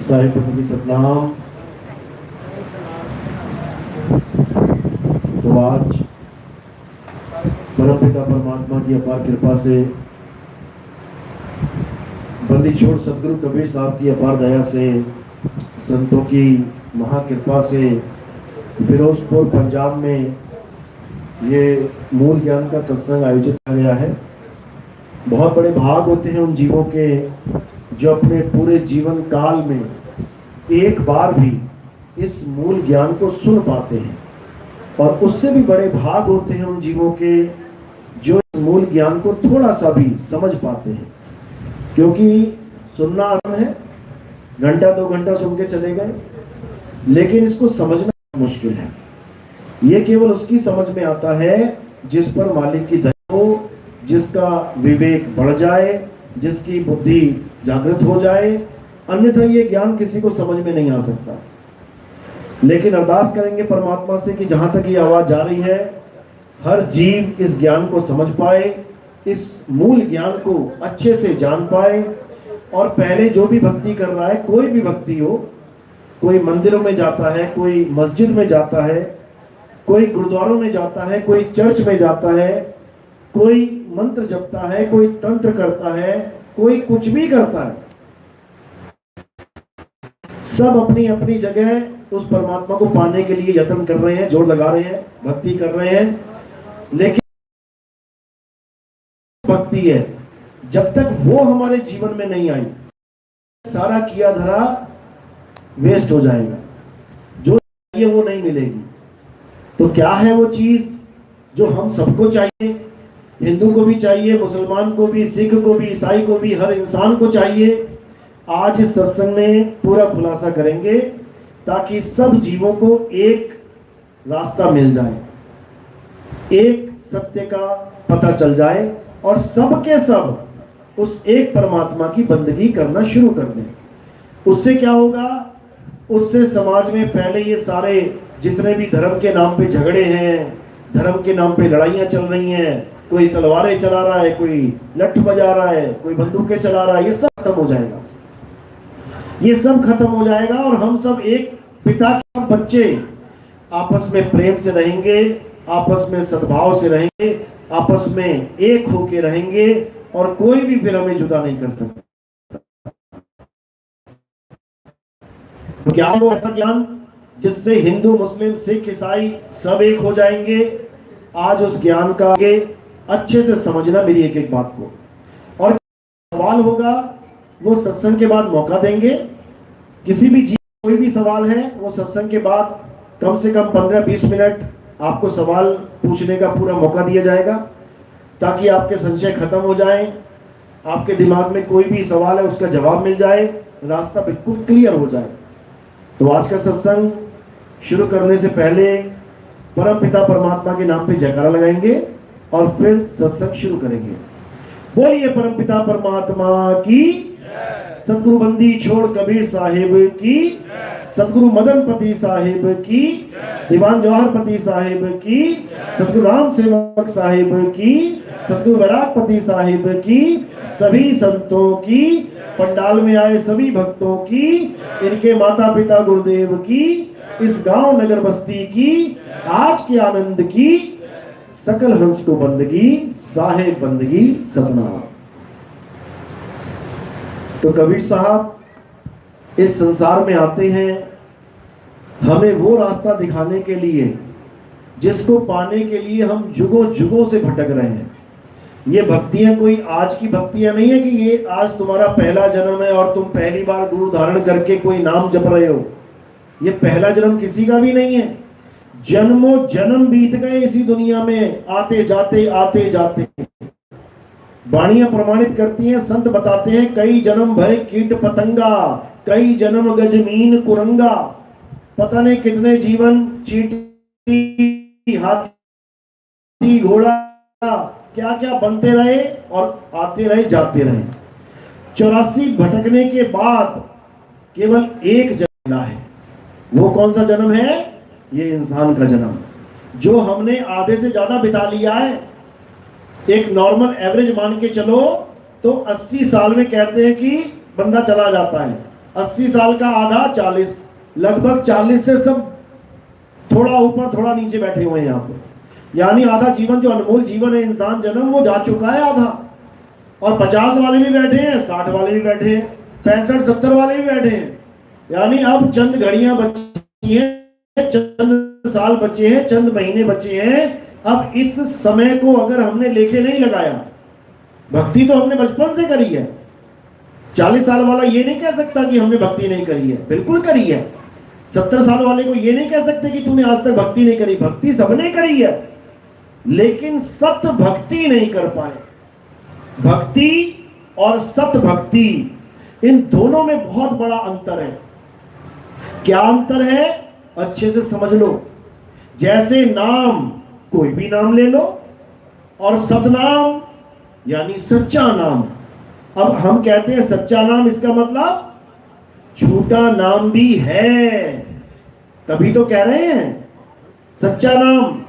साहिब की सतनाम। तो आज परमपिता परमात्मा की अपार कृपा से बंदी छोड़ सदगुरु कबीर साहब की अपार दया से, संतों की महाकृपा से फिरोजपुर पंजाब में ये मूल ज्ञान का सत्संग आयोजित किया गया है। बहुत बड़े भाग होते हैं उन जीवों के जो अपने पूरे जीवन काल में एक बार भी इस मूल ज्ञान को सुन पाते हैं, और उससे भी बड़े भाग होते हैं उन जीवों के जो इस मूल ज्ञान को थोड़ा सा भी समझ पाते हैं। क्योंकि सुनना आसान है, घंटा 2 घंटा सुन के चले गए, लेकिन इसको समझना मुश्किल है। ये केवल उसकी समझ में आता है जिस पर मालिक की दया हो, जिसका विवेक बढ़ जाए, जिसकी बुद्धि जागृत हो जाए। अन्यथा ये ज्ञान किसी को समझ में नहीं आ सकता। लेकिन अरदास करेंगे परमात्मा से कि जहां तक ये आवाज जा रही है, हर जीव इस ज्ञान को समझ पाए, इस मूल ज्ञान को अच्छे से जान पाए। और पहले जो भी भक्ति कर रहा है, कोई भी भक्ति हो, कोई मंदिरों में जाता है, कोई मस्जिद में जाता है, कोई गुरुद्वारों में जाता है, कोई चर्च में जाता है, कोई मंत्र जपता है, कोई तंत्र करता है, कोई कुछ भी करता है, सब अपनी अपनी जगह उस परमात्मा को पाने के लिए यत्न कर रहे हैं, जोर लगा रहे हैं, भक्ति कर रहे हैं। लेकिन भक्ति है, जब तक वो हमारे जीवन में नहीं आई, सारा किया धरा वेस्ट हो जाएगा, जो चाहिए वो नहीं मिलेगी। तो क्या है वो चीज जो हम सबको चाहिए? हिंदू को भी चाहिए, मुसलमान को भी, सिख को भी, ईसाई को भी, हर इंसान को चाहिए। आज इस सत्संग में पूरा खुलासा करेंगे ताकि सब जीवों को एक रास्ता मिल जाए, एक सत्य का पता चल जाए, और सब के सब उस एक परमात्मा की बंदगी करना शुरू कर दें। उससे क्या होगा? उससे समाज में पहले ये सारे जितने भी धर्म के नाम पे झगड़े हैं, धर्म के नाम पे लड़ाइयां चल रही हैं, कोई तलवारें चला रहा है, कोई लठ बजा रहा है, कोई बंदूकें चला रहा है, ये सब खत्म हो जाएगा। ये सब खत्म हो जाएगा और हम सब एक पिता के बच्चे आपस में प्रेम से रहेंगे, आपस में सद्भाव से रहेंगे, आपस में एक होके रहेंगे, और कोई भी फिर हमें जुदा नहीं कर सकता। तो क्या हो ऐसा ज्ञान जिससे हिंदू, मुस्लिम, सिख, ईसाई सब एक हो जाएंगे? आज उस ज्ञान का आगे अच्छे से समझना मेरी एक एक बात को। और सवाल होगा वो सत्संग के बाद मौका देंगे। किसी भी जीव कोई भी सवाल है वो सत्संग के बाद कम से कम 15-20 मिनट आपको सवाल पूछने का पूरा मौका दिया जाएगा, ताकि आपके संशय खत्म हो जाए, आपके दिमाग में कोई भी सवाल है उसका जवाब मिल जाए, रास्ता बिल्कुल क्लियर हो जाए। तो आज का सत्संग शुरू करने से पहले परम पिता परमात्मा के नाम पे जयकारा लगाएंगे और फिर सत्संग शुरू करेंगे। बोलिए परम पिता परमात्मा की, सदगुरु बंदी छोड़ कबीर साहिब की, सदगुरु मदन पति साहिब की, दीवान जवाहर पति साहिब की, सदगुरु राम सेवक साहिब की, सदगुरु वैरागपति साहिब की, सभी संतों की, पंडाल में आए सभी भक्तों की, इनके माता पिता गुरुदेव की, इस गांव नगर बस्ती की, आज के आनंद की, सकल हंस को बंदगी, साहेब बंदगी सतनाम। तो कबीर साहब इस संसार में आते हैं हमें वो रास्ता दिखाने के लिए जिसको पाने के लिए हम जुगों जुगों से भटक रहे हैं। ये भक्तियां कोई आज की भक्तियां नहीं है कि ये आज तुम्हारा पहला जन्म है और तुम पहली बार गुरु धारण करके कोई नाम जप रहे हो। ये पहला जन्म किसी का भी नहीं है। जन्मों जन्म बीत गए इसी दुनिया में, आते जाते आते जाते। वाणियां प्रमाणित करती हैं, संत बताते हैं, कई जन्म भय कीट पतंगा, कई जन्म गजमीन कुरंगा। पता नहीं कितने जीवन चींटी, हाथी, घोड़ा, क्या क्या बनते रहे और आते रहे जाते रहे। 84 भटकने के बाद केवल एक जन्म है। वो कौन सा जन्म है? ये इंसान का जन्म, जो हमने आधे से ज्यादा बिता लिया है। एक नॉर्मल एवरेज मान के चलो तो 80 साल में कहते हैं कि बंदा चला जाता है। 80 साल का आधा, 40, लगभग 40 से सब थोड़ा ऊपर थोड़ा नीचे बैठे हुए हैं यहाँ पे। यानी आधा जीवन, जो अनमोल जीवन है इंसान जन्म, वो जा चुका है आधा। और 50 वाले भी बैठे हैं, 60 वाले भी बैठे हैं, 65-70 वाले भी बैठे हैं। यानी अब चंद घड़ियां बची हैं, चंद साल बचे हैं, चंद महीने बचे हैं। अब इस समय को अगर हमने लेके नहीं लगाया, भक्ति तो हमने बचपन से करी है। 40 साल वाला ये नहीं कह सकता कि हमने भक्ति नहीं करी है, बिल्कुल करी है। 70 साल वाले को ये नहीं कह सकते कि तूने आज तक भक्ति नहीं करी, भक्ति सबने करी है, लेकिन सत भक्ति नहीं कर पाए। भक्ति और सत भक्ति, इन दोनों में बहुत बड़ा अंतर है। क्या अंतर है, अच्छे से समझ लो। जैसे नाम, कोई भी नाम ले लो, और सतनाम यानी सच्चा नाम। अब हम कहते हैं सच्चा नाम, इसका मतलब झूठा नाम भी है, तभी तो कह रहे हैं सच्चा नाम।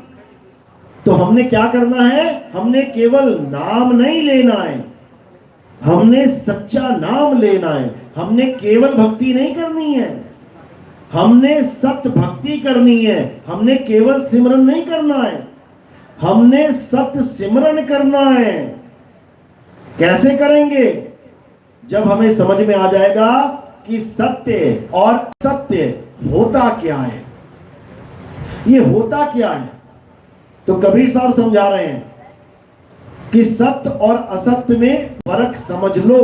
तो हमने क्या करना है, हमने केवल नाम नहीं लेना है, हमने सच्चा नाम लेना है। हमने केवल भक्ति नहीं करनी है, हमने सत भक्ति करनी है। हमने केवल सिमरन नहीं करना है, हमने सत सिमरन करना है। कैसे करेंगे, जब हमें समझ में आ जाएगा कि सत्य और सत्य होता क्या है, ये होता क्या है। तो कबीर साहब समझा रहे हैं कि सत्य और असत्य में फर्क समझ लो।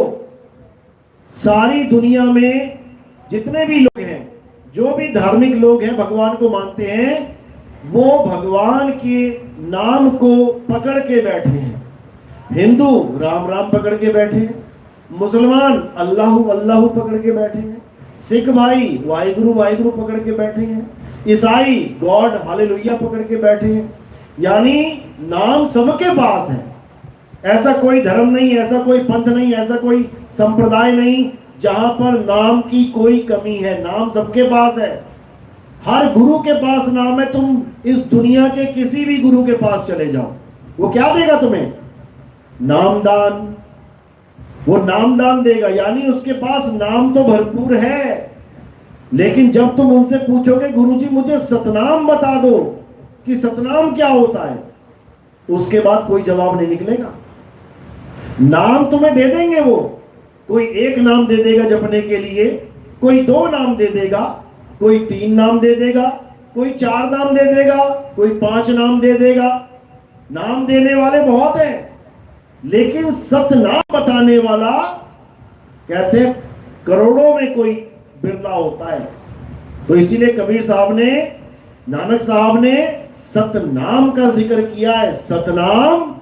सारी दुनिया में जितने भी लोग हैं, जो भी धार्मिक लोग हैं, भगवान को मानते हैं, वो भगवान के नाम को पकड़ के बैठे हैं। हिंदू राम राम पकड़ के बैठे हैं, मुसलमान अल्लाहु अल्लाहु पकड़ के बैठे हैं, सिख भाई वाहिगुरु वाहिगुरु पकड़ के बैठे हैं, ईसाई गॉड हालेलुया पकड़ के बैठे हैं। यानी नाम सबके पास है। ऐसा कोई धर्म नहीं, ऐसा कोई पंथ नहीं, ऐसा कोई संप्रदाय नहीं जहां पर नाम की कोई कमी है। नाम सबके पास है, हर गुरु के पास नाम है। तुम इस दुनिया के किसी भी गुरु के पास चले जाओ, वो क्या देगा तुम्हें, नामदान। वो नामदान देगा, यानी उसके पास नाम तो भरपूर है। लेकिन जब तुम उनसे पूछोगे गुरुजी मुझे सतनाम बता दो कि सतनाम क्या होता है, उसके बाद कोई जवाब नहीं निकलेगा। नाम तुम्हें दे देंगे वो, कोई एक नाम दे देगा जपने के लिए, कोई 2 नाम दे देगा, कोई 3 नाम दे देगा, कोई 4 नाम दे देगा, कोई 5 नाम दे देगा। नाम देने वाले बहुत हैं, लेकिन सतनाम बताने वाला कहते हैं करोड़ों में कोई बिरला होता है। तो इसीलिए कबीर साहब ने, नानक साहब ने सतनाम का जिक्र किया है। सतनाम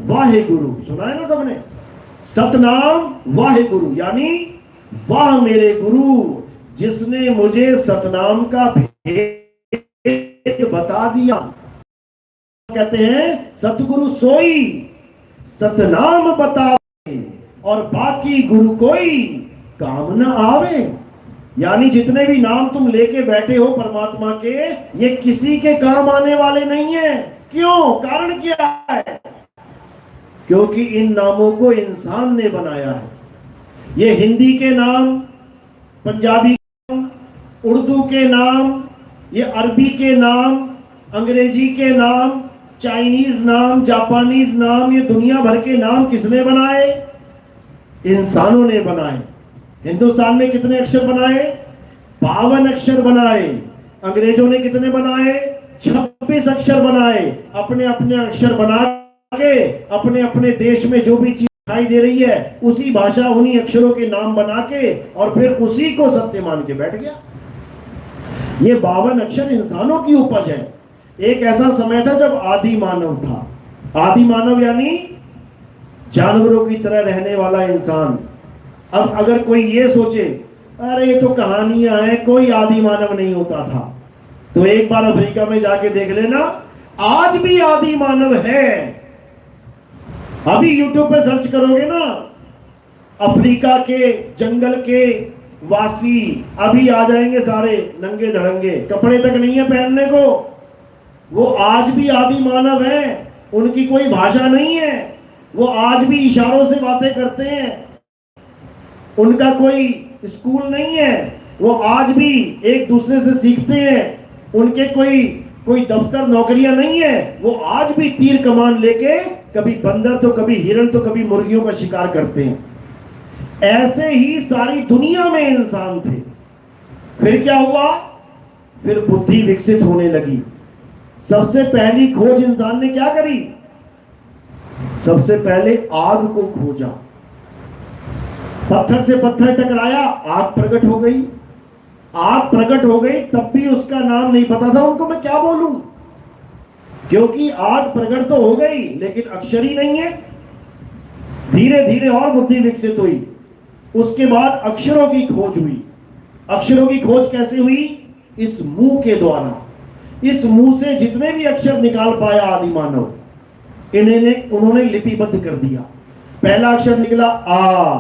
वाहेगुरु, सुना है ना सबने, सतनाम वाहेगुरु, यानी वाह मेरे गुरु जिसने मुझे सतनाम का भेद बता दिया। कहते हैं सतगुरु सोई सतनाम बतावे और बाकी गुरु कोई काम न आवे। यानी जितने भी नाम तुम लेके बैठे हो परमात्मा के, ये किसी के काम आने वाले नहीं है। क्यों, कारण क्या है, क्योंकि इन नामों को इंसान ने बनाया है। ये हिंदी के नाम, पंजाबी के नाम, उर्दू के नाम, ये अरबी के नाम, अंग्रेजी के नाम, चाइनीज नाम, जापानीज नाम, ये दुनिया भर के नाम किसने बनाए, इंसानों ने बनाए। हिंदुस्तान में कितने अक्षर बनाए, 52 अक्षर बनाए। अंग्रेजों ने कितने बनाए, 26 अक्षर बनाए। अपने अपने अक्षर बना के अपने अपने देश में जो भी चीज दिखाई दे रही है उसी भाषा उन्हीं अक्षरों के नाम बना के और फिर उसी को सत्य मान के बैठ गया। ये 52 अक्षर इंसानों की उपज है। एक ऐसा समय था जब आदि मानव था। आदि मानव यानी जानवरों की तरह रहने वाला इंसान। अब अगर कोई ये सोचे अरे ये तो कहानियां हैं, कोई आदि मानव नहीं होता था, तो एक बार अफ्रीका में जाके देख लेना, आज भी आदि मानव है। अभी यूट्यूब पे सर्च करोगे ना, अफ्रीका के जंगल के वासी अभी आ जाएंगे, सारे नंगे धड़ंगे, कपड़े तक नहीं है पहनने को। वो आज भी आदि मानव है, उनकी कोई भाषा नहीं है, वो आज भी इशारों से बातें करते हैं, उनका कोई स्कूल नहीं है, वो आज भी एक दूसरे से सीखते हैं। उनके कोई दफ्तर नौकरियां नहीं है, वो आज भी तीर कमान लेके कभी बंदर तो कभी हिरण तो कभी मुर्गियों का शिकार करते हैं। ऐसे ही सारी दुनिया में इंसान थे। फिर क्या हुआ? फिर बुद्धि विकसित होने लगी। सबसे पहली खोज इंसान ने क्या करी? सबसे पहले आग को खोजा। पत्थर से पत्थर टकराया, आग प्रकट हो गई। आग प्रकट हो गई, तब भी उसका नाम नहीं पता था उनको मैं क्या बोलूं, क्योंकि आग प्रकट तो हो गई लेकिन अक्षर ही नहीं है। धीरे धीरे और बुद्धि विकसित हुई। उसके बाद अक्षरों की खोज हुई। अक्षरों की खोज कैसे हुई? इस मुंह के द्वारा। इस मुंह से जितने भी अक्षर निकाल पाया आदि मानव, उन्होंने लिपिबद्ध कर दिया। पहला अक्षर निकला आ,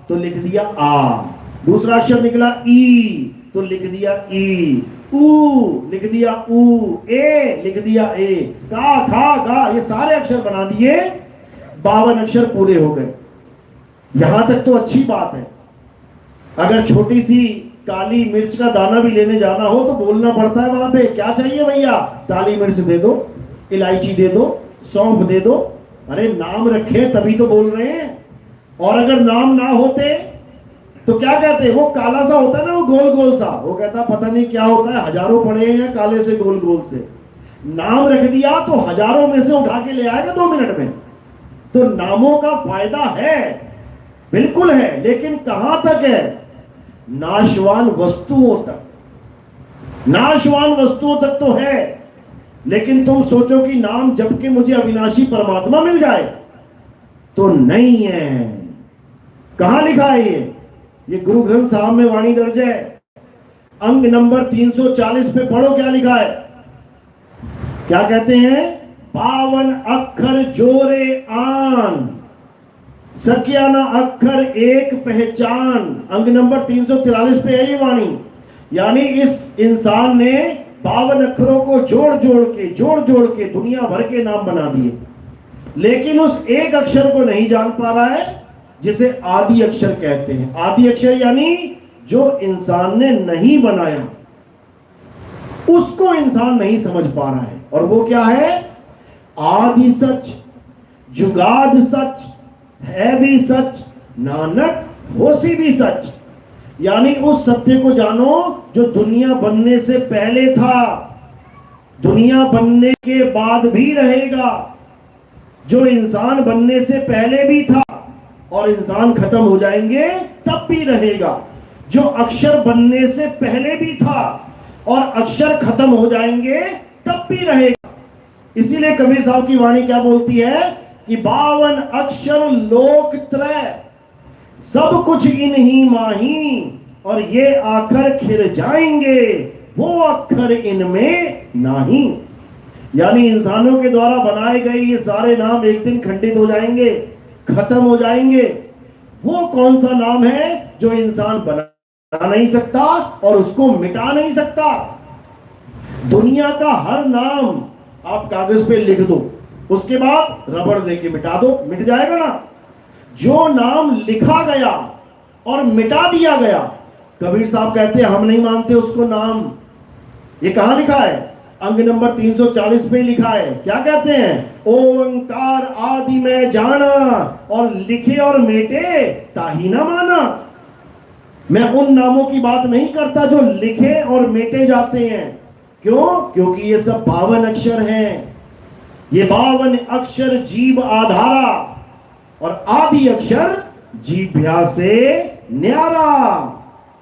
तो लिख दिया आ। दूसरा अक्षर निकला ई, तो लिख दिया ई। ऊ लिख दिया ऊ। ए लिख दिया ए। का, खा, गा, ये सारे अक्षर बना दिए। 52 अक्षर पूरे हो गए। यहां तक तो अच्छी बात है। अगर छोटी सी काली मिर्च का दाना भी लेने जाना हो तो बोलना पड़ता है वहां पे, क्या चाहिए भैया? काली मिर्च दे दो, इलायची दे दो, सौंफ दे दो। अरे नाम रखे तभी तो बोल रहे हैं। और अगर नाम ना होते तो क्या कहते? वो काला सा होता है ना, वो गोल गोल सा, वो कहता पता नहीं क्या होता है, हजारों पड़े हैं काले से गोल गोल से। नाम रख दिया तो हजारों में से उठा के ले आएगा 2 मिनट में। तो नामों का फायदा है, बिल्कुल है, लेकिन कहां तक है? नाशवान वस्तुओं तक। नाशवान वस्तुओं तक तो है, लेकिन तुम सोचो कि नाम जप के मुझे अविनाशी परमात्मा मिल जाए, तो नहीं है। कहां लिखा है ये गुरु ग्रंथ साहब में वाणी दर्ज है। अंग नंबर 340 पे पढ़ो क्या लिखा है। क्या कहते हैं? 52 अक्षर जोरे आन, सकिया न अक्षर एक पहचान। अंग नंबर 343 पे है ये वाणी। यानी इस इंसान ने 52 अक्षरों को जोड़ जोड़ के दुनिया भर के नाम बना दिए, लेकिन उस एक अक्षर को नहीं जान पा रहा है जिसे आदि अक्षर कहते हैं। आदि अक्षर यानी जो इंसान ने नहीं बनाया, उसको इंसान नहीं समझ पा रहा है। और वो क्या है? आदि सच, जुगाद सच, है भी सच, नानक होसी भी सच। यानी उस सत्य को जानो जो दुनिया बनने से पहले था, दुनिया बनने के बाद भी रहेगा, जो इंसान बनने से पहले भी था और इंसान खत्म हो जाएंगे तब भी रहेगा, जो अक्षर बनने से पहले भी था और अक्षर खत्म हो जाएंगे तब भी रहेगा। इसीलिए कबीर साहब की वाणी क्या बोलती है कि 52 अक्षर लोक त्रय, सब कुछ इन्हीं माही, और ये आकर खिर जाएंगे, वो अक्षर इनमें नहीं। यानी इंसानों के द्वारा बनाए गए ये सारे नाम एक दिन खंडित हो जाएंगे, खत्म हो जाएंगे। वो कौन सा नाम है जो इंसान बना नहीं सकता और उसको मिटा नहीं सकता? दुनिया का हर नाम आप कागज पे लिख दो, उसके बाद रबड़ देके मिटा दो, मिट जाएगा ना। जो नाम लिखा गया और मिटा दिया गया, कबीर साहब कहते हैं हम नहीं मानते उसको नाम। ये कहां लिखा है? अंग नंबर 340 पे लिखा है। क्या कहते हैं? ओंकार आदि में जाना, और लिखे और मेटे ताही ना माना। मैं उन नामों की बात नहीं करता जो लिखे और मेटे जाते हैं। क्यों? क्योंकि ये सब 52 अक्षर हैं। ये 52 अक्षर जीव आधारा और आदि अक्षर जीभ्या से न्यारा।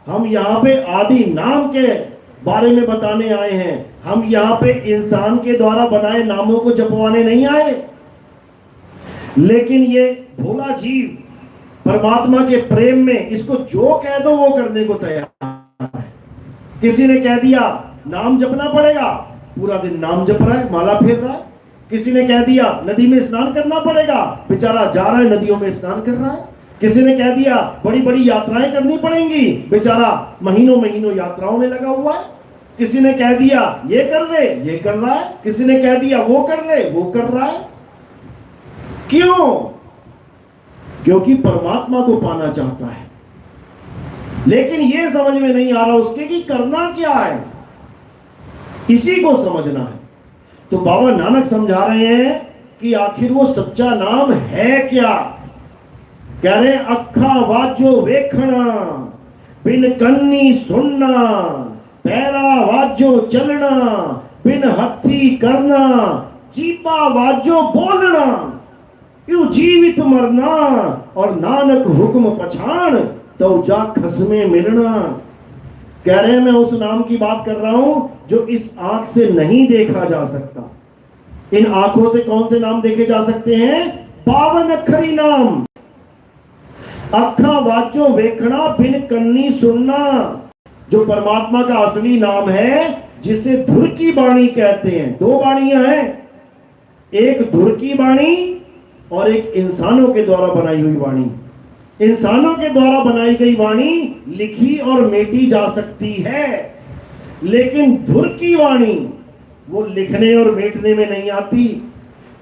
हम यहां पे आदि नाम के बारे में बताने आए हैं। हम यहां पे इंसान के द्वारा बनाए नामों को जपवाने नहीं आए। लेकिन ये भोला जीव परमात्मा के प्रेम में इसको जो कह दो वो करने को तैयार है। किसी ने कह दिया नाम जपना पड़ेगा, पूरा दिन नाम जप रहा है, माला फेर रहा है। किसी ने कह दिया नदी में स्नान करना पड़ेगा, बेचारा जा रहा है नदियों में स्नान कर रहा है। किसी ने कह दिया बड़ी बड़ी यात्राएं करनी पड़ेंगी, बेचारा महीनों महीनों यात्राओं में लगा हुआ है। किसी ने कह दिया ये कर ले, ये कर रहा है। किसी ने कह दिया वो कर ले, वो कर रहा है। क्यों? क्योंकि परमात्मा को पाना चाहता है। लेकिन ये समझ में नहीं आ रहा उसके कि करना क्या है, इसी को समझना है। तो बाबा नानक समझा रहे हैं कि आखिर वो सच्चा नाम है क्या। कह रहे अखा वाजो वेखना, बिन कन्नी सुनना, पैरा वाजो चलना, बिन हथी करना, जीपा वाजो बोलना, यू जीवित मरना, और नानक हुक्म पछाण, तो जा खसमे मिलना। कह रहे हैं मैं उस नाम की बात कर रहा हूं जो इस आंख से नहीं देखा जा सकता। इन आंखों से कौन से नाम देखे जा सकते हैं? 52 अक्षरी नाम। अखा वाचो वेखना, बिन कन्नी सुनना, जो परमात्मा का असली नाम है, जिसे धुर की वाणी कहते हैं। 2 वाणियां हैं, एक धुर की वाणी और एक इंसानों के द्वारा बनाई हुई वाणी। इंसानों के द्वारा बनाई गई वाणी लिखी और मेटी जा सकती है, लेकिन धुर की वाणी वो लिखने और मेटने में नहीं आती।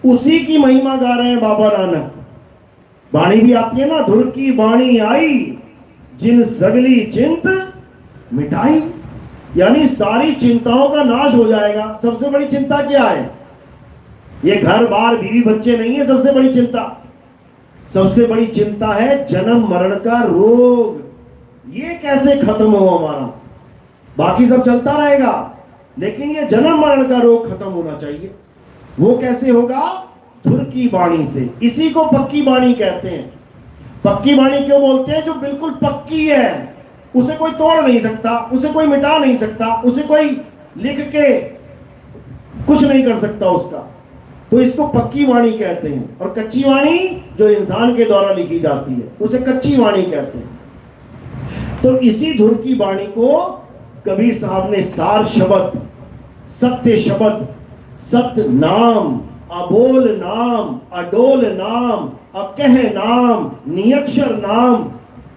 उसी की महिमा गा रहे हैं बाबा नानक। वाणी भी आती है ना, धुर की वाणी आई, जिन सगली चिंत मिटाई, यानी सारी चिंताओं का नाश हो जाएगा। सबसे बड़ी चिंता क्या है? ये घर बार बीवी बच्चे नहीं है सबसे बड़ी चिंता। सबसे बड़ी चिंता है जन्म मरण का रोग, ये कैसे खत्म हो हमारा। बाकी सब चलता रहेगा, लेकिन ये जन्म मरण का रोग खत्म होना चाहिए। वो कैसे होगा? धुर की वाणी से। इसी को पक्की वाणी कहते हैं। पक्की वाणी क्यों बोलते हैं? जो बिल्कुल पक्की है, उसे कोई तोड़ नहीं सकता, उसे कोई मिटा नहीं सकता, उसे कोई लिख के कुछ नहीं कर सकता उसका, तो इसको पक्की वाणी कहते हैं। और कच्ची वाणी जो इंसान के द्वारा लिखी जाती है, उसे कच्ची वाणी कहते हैं। तो इसी धुर की वाणी को कबीर साहब ने सार शब्द, सत्य शब्द, सत्य नाम, अबोल नाम, अडोल नाम, अकह नाम, नियक्षर नाम,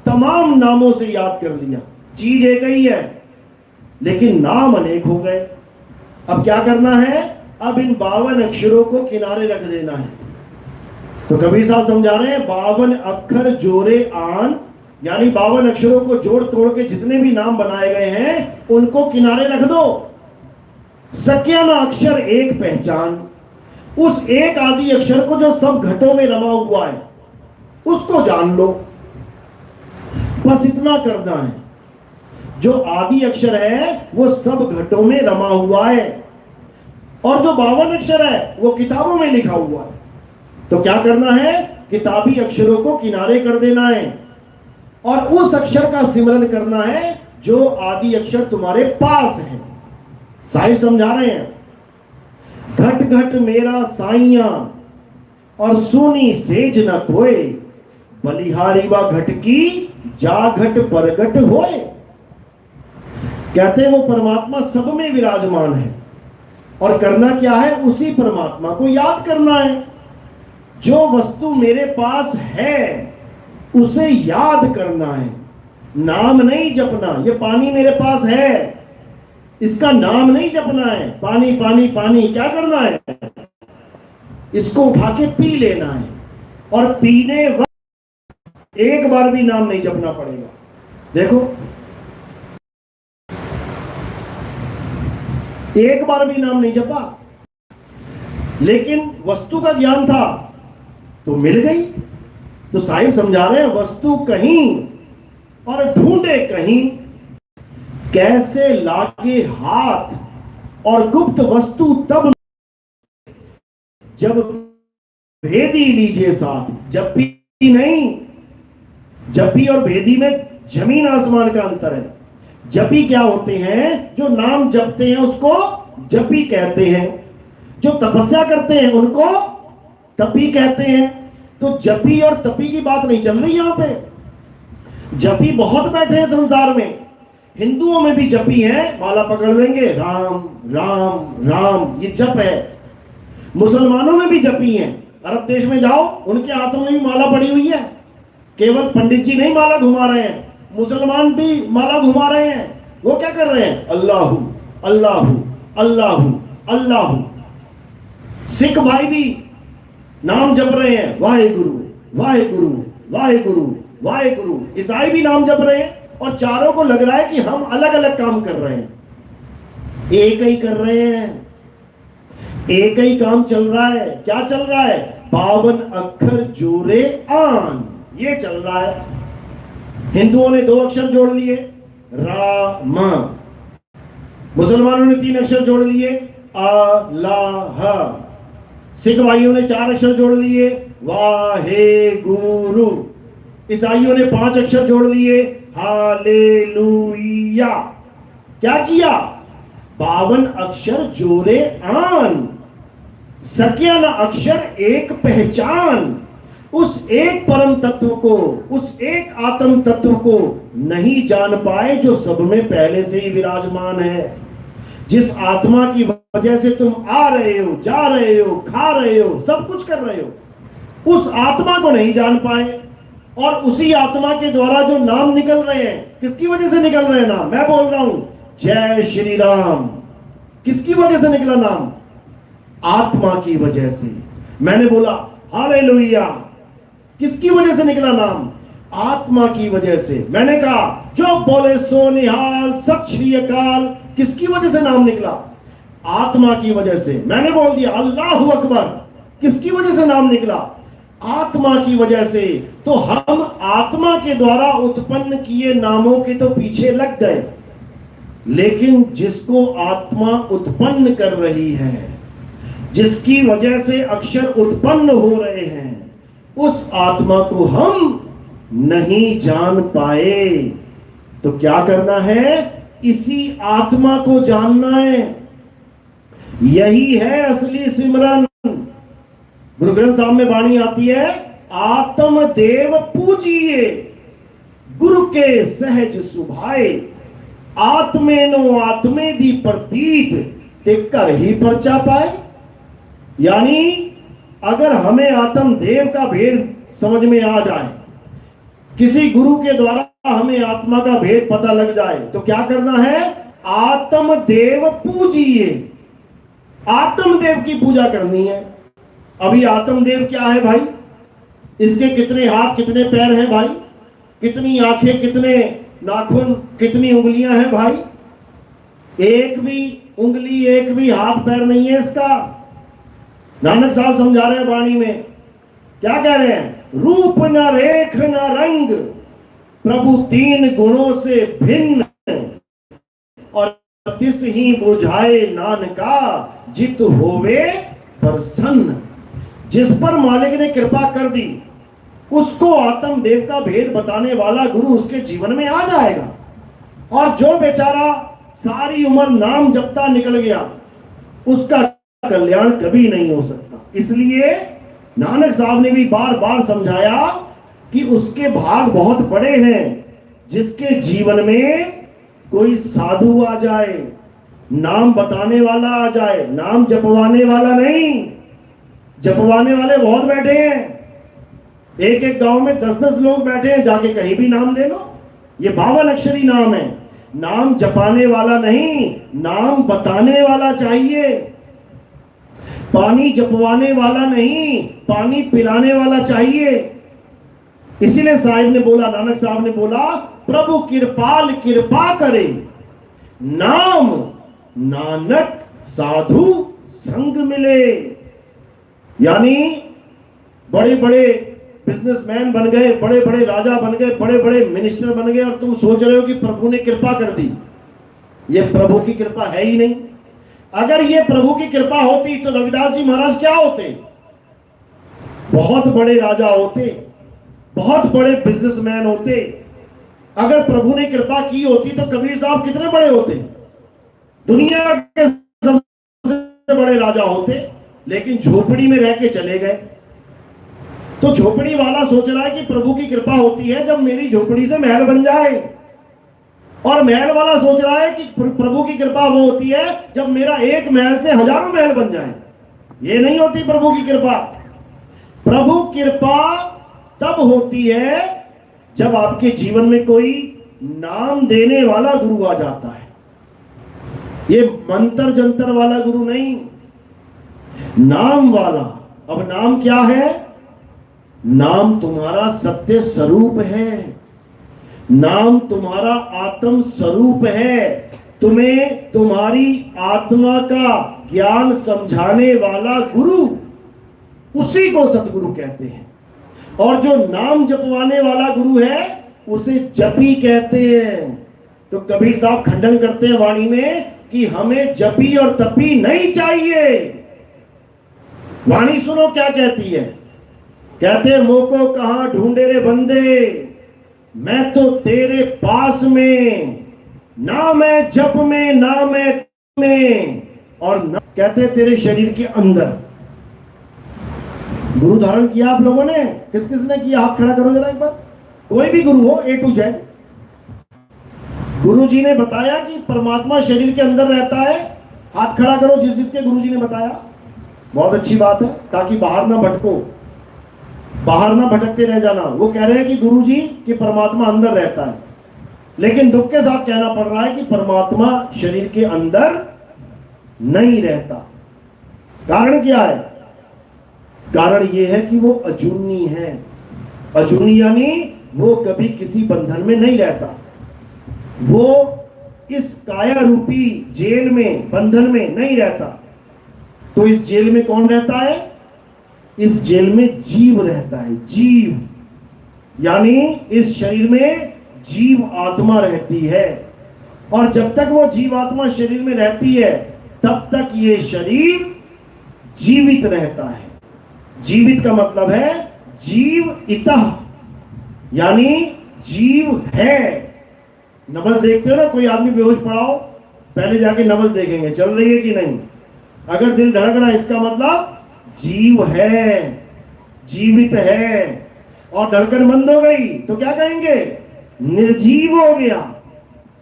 तमाम नामों से याद कर लिया। चीज एक ही है, लेकिन नाम अनेक हो गए। अब क्या करना है? अब इन 52 अक्षरों को किनारे रख देना है। तो कबीर साहब समझा रहे हैं 52 अक्षर जोड़े आन, यानी 52 अक्षरों को जोड़ तोड़ के जितने भी नाम बनाए गए हैं उनको किनारे रख दो। सक्या ना अक्षर एक पहचान, उस एक आदि अक्षर को जो सब घटों में रमा हुआ है उसको जान लो। बस इतना करना है। जो आदि अक्षर है वो सब घटों में रमा हुआ है, और जो 52 अक्षर है वो किताबों में लिखा हुआ है। तो क्या करना है? किताबी अक्षरों को किनारे कर देना है और उस अक्षर का सिमरन करना है जो आदि अक्षर तुम्हारे पास है। साईं समझा रहे हैं, घट घट मेरा साइया और सोनी सेज न खोए, बलिहारी व घट की जा घट परगट होए। कहते हैं वो परमात्मा सब में विराजमान है, और करना क्या है? उसी परमात्मा को याद करना है। जो वस्तु मेरे पास है उसे याद करना है, नाम नहीं जपना। ये पानी मेरे पास है, इसका नाम नहीं जपना है। पानी पानी पानी, क्या करना है? इसको उठा के पी लेना है, और पीने वक्त एक बार भी नाम नहीं जपना पड़ेगा। देखो, एक बार भी नाम नहीं जपा, लेकिन वस्तु का ज्ञान था तो मिल गई। तो साहिब समझा रहे हैं, वस्तु कहीं और ढूंढे कहीं, कैसे लागे हाथ, और गुप्त वस्तु तब जब भेदी लीजिए साथ। जपी नहीं, जपी और भेदी में जमीन आसमान का अंतर है। जपी क्या होते हैं? जो नाम जपते हैं उसको जपी कहते हैं, जो तपस्या करते हैं उनको तपी कहते हैं। तो जपी और तपी की बात नहीं चल रही यहां पे। जपी बहुत बैठे हैं संसार में, हिंदुओं में भी जपी है, माला पकड़ लेंगे, राम राम राम, ये जप है। मुसलमानों में भी जपी हैं। अरब देश में जाओ, उनके हाथों में भी माला पड़ी हुई है। केवल पंडित जी नहीं माला घुमा रहे हैं, मुसलमान भी माला घुमा रहे हैं। वो क्या कर रहे हैं? अल्लाहू अल्लाहू अल्लाहू अल्लाहू। सिख भाई भी नाम जप रहे हैं, वाहे गुरु वाहे गुरु वाहे गुरु वाहे गुरु। ईसाई भी नाम जप रहे हैं, और चारों को लग रहा है कि हम अलग अलग काम कर रहे हैं। एक ही कर रहे हैं, एक ही काम चल रहा है। क्या चल रहा है? 52 अक्षर जोड़े आन, ये चल रहा है। हिंदुओं ने 2 अक्षर जोड़ लिए, राम। मुसलमानों ने 3 अक्षर जोड़ लिए, अल्लाह। सिख भाइयों ने 4 अक्षर जोड़ लिए, वाहे गुरु। ईसाइयों ने 5 अक्षर जोड़ लिए, हालेलुया। क्या किया? 52 अक्षर जोड़े आन, सकिया न अक्षर एक पहचान। उस एक परम तत्व को, उस एक आत्म तत्व को नहीं जान पाए जो सब में पहले से ही विराजमान है। जिस आत्मा की वजह से तुम आ रहे हो, जा रहे हो, खा रहे हो, सब कुछ कर रहे हो, उस आत्मा को नहीं जान पाए। और उसी आत्मा के द्वारा जो नाम निकल रहे हैं, किसकी वजह से निकल रहे हैं नाम? मैं बोल रहा हूं जय श्री राम। किसकी वजह से निकला नाम? आत्मा की वजह से। मैंने बोला हालेलुया। किसकी वजह से निकला नाम? आत्मा की वजह से। मैंने कहा जो बोले सो निहाल, सत श्री अकाल। किसकी वजह से नाम निकला? आत्मा की वजह से। मैंने बोल दिया अल्लाहु अकबर। किसकी वजह से नाम निकला? आत्मा की वजह से। तो हम आत्मा के द्वारा उत्पन्न किए नामों के तो पीछे लग गए, लेकिन जिसको आत्मा उत्पन्न कर रही है, जिसकी वजह से अक्षर उत्पन्न हो रहे हैं, उस आत्मा को हम नहीं जान पाए। तो क्या करना है? इसी आत्मा को जानना है। यही है असली सिमरन। गुरु ग्रंथ साहब में वाणी आती है, आत्म देव पूजिए, गुरु के सहज सुभाए, आत्मेनो आत्मे दी प्रतीत ते कर ही परचा पाए। यानी अगर हमें आत्म देव का भेद समझ में आ जाए, किसी गुरु के द्वारा हमें आत्मा का भेद पता लग जाए, तो क्या करना है? आत्म देव पूजिए, आत्मदेव की पूजा करनी है। अभी आत्मदेव क्या है भाई? इसके कितने हाथ, कितने पैर हैं भाई? कितनी आंखें, कितने नाखून, कितनी उंगलियां हैं भाई? एक भी उंगली, एक भी हाथ पैर नहीं है इसका। नानक साहब समझा रहे हैं वाणी में, क्या कह रहे हैं? रूप न रेख न रंग, प्रभु 3 गुणों से भिन्न, और तिस ही बुझाए नानका, जित होवे प्रसन्न। जिस पर मालिक ने कृपा कर दी, उसको आत्मदेव का भेद बताने वाला गुरु उसके जीवन में आ जाएगा। और जो बेचारा सारी उम्र नाम जपता निकल गया, उसका कल्याण कभी नहीं हो सकता। इसलिए नानक साहब ने भी बार बार समझाया कि उसके भाग बहुत बड़े हैं, जिसके जीवन में कोई साधु आ जाए, नाम बताने वाला आ जाए, नाम जपवाने वाला नहीं। जपवाने वाले बहुत बैठे हैं, एक एक गांव में 10-10 लोग बैठे हैं, जाके कहीं भी नाम ले लो। ये 52 अक्षरी नाम है। नाम जपाने वाला नहीं, नाम बताने वाला चाहिए। पानी जपवाने वाला नहीं, पानी पिलाने वाला चाहिए। इसीलिए साहिब ने बोला, नानक साहब ने बोला, प्रभु कृपाल कृपा करे, नाम नानक साधु संग मिले। यानी बड़े बड़े बिजनेसमैन बन गए, बड़े बड़े राजा बन गए, बड़े बड़े मिनिस्टर बन गए, और तुम सोच रहे हो कि प्रभु ने कृपा कर दी। ये प्रभु की कृपा है ही नहीं। अगर ये प्रभु की कृपा होती तो रविदास जी महाराज क्या होते? बहुत बड़े राजा होते, बहुत बड़े बिजनेसमैन होते। अगर प्रभु ने कृपा की होती तो कबीर साहब कितने बड़े होते? दुनिया के सबसे बड़े राजा होते, लेकिन झोपड़ी में रह के चले गए। तो झोपड़ी वाला सोच रहा है कि प्रभु की कृपा होती है जब मेरी झोपड़ी से महल बन जाए, और महल वाला सोच रहा है कि प्रभु की कृपा वो होती है जब मेरा एक महल से हजारों महल बन जाए। ये नहीं होती प्रभु की कृपा। प्रभु कृपा तब होती है जब आपके जीवन में कोई नाम देने वाला गुरु आ जाता है। ये मंत्र जंतर वाला गुरु नहीं, नाम वाला। अब नाम क्या है? नाम तुम्हारा सत्य स्वरूप है। नाम तुम्हारा आत्म स्वरूप है। तुम्हें तुम्हारी आत्मा का ज्ञान समझाने वाला गुरु, उसी को सतगुरु कहते हैं। और जो नाम जपवाने वाला गुरु है उसे जपी कहते हैं। तो कबीर साहब खंडन करते हैं वाणी में कि हमें जपी और तपी नहीं चाहिए। वाणी सुनो क्या कहती है। कहते हैं, मोको कहां ढूंढे रे बंदे, मैं तो तेरे पास में, ना मैं जप में ना में और ना, कहते तेरे शरीर के अंदर। गुरु धारण किया आप लोगों ने? किस किस ने किया? हाथ खड़ा करो जरा एक बार। कोई भी गुरु हो, A to Z। गुरु जी ने बताया कि परमात्मा शरीर के अंदर रहता है। हाथ खड़ा करो जिस जिसके गुरु जी ने बताया। बहुत अच्छी बात है, ताकि बाहर ना भटको, बाहर ना भटकते रह जाना। वो कह रहे हैं कि गुरु जी कि परमात्मा अंदर रहता है, लेकिन दुख के साथ कहना पड़ रहा है कि परमात्मा शरीर के अंदर नहीं रहता। कारण क्या है? कारण यह है कि वो अजूनी है। अजूनी यानी वो कभी किसी बंधन में नहीं रहता। वो इस काया रूपी जेल में, बंधन में नहीं रहता। तो इस जेल में कौन रहता है? इस जेल में जीव रहता है। जीव यानी इस शरीर में जीव आत्मा रहती है। और जब तक वो जीव आत्मा शरीर में रहती है तब तक ये शरीर जीवित रहता है। जीवित का मतलब है जीव इतः, यानी जीव है। नब्ज देखते हो ना, कोई आदमी बेहोश पड़ा हो, पहले जाके नब्ज देखेंगे चल रही है कि नहीं। अगर दिल धड़क रहा है इसका मतलब जीव है, जीवित है। और धड़कन बंद हो गई तो क्या कहेंगे? निर्जीव हो गया।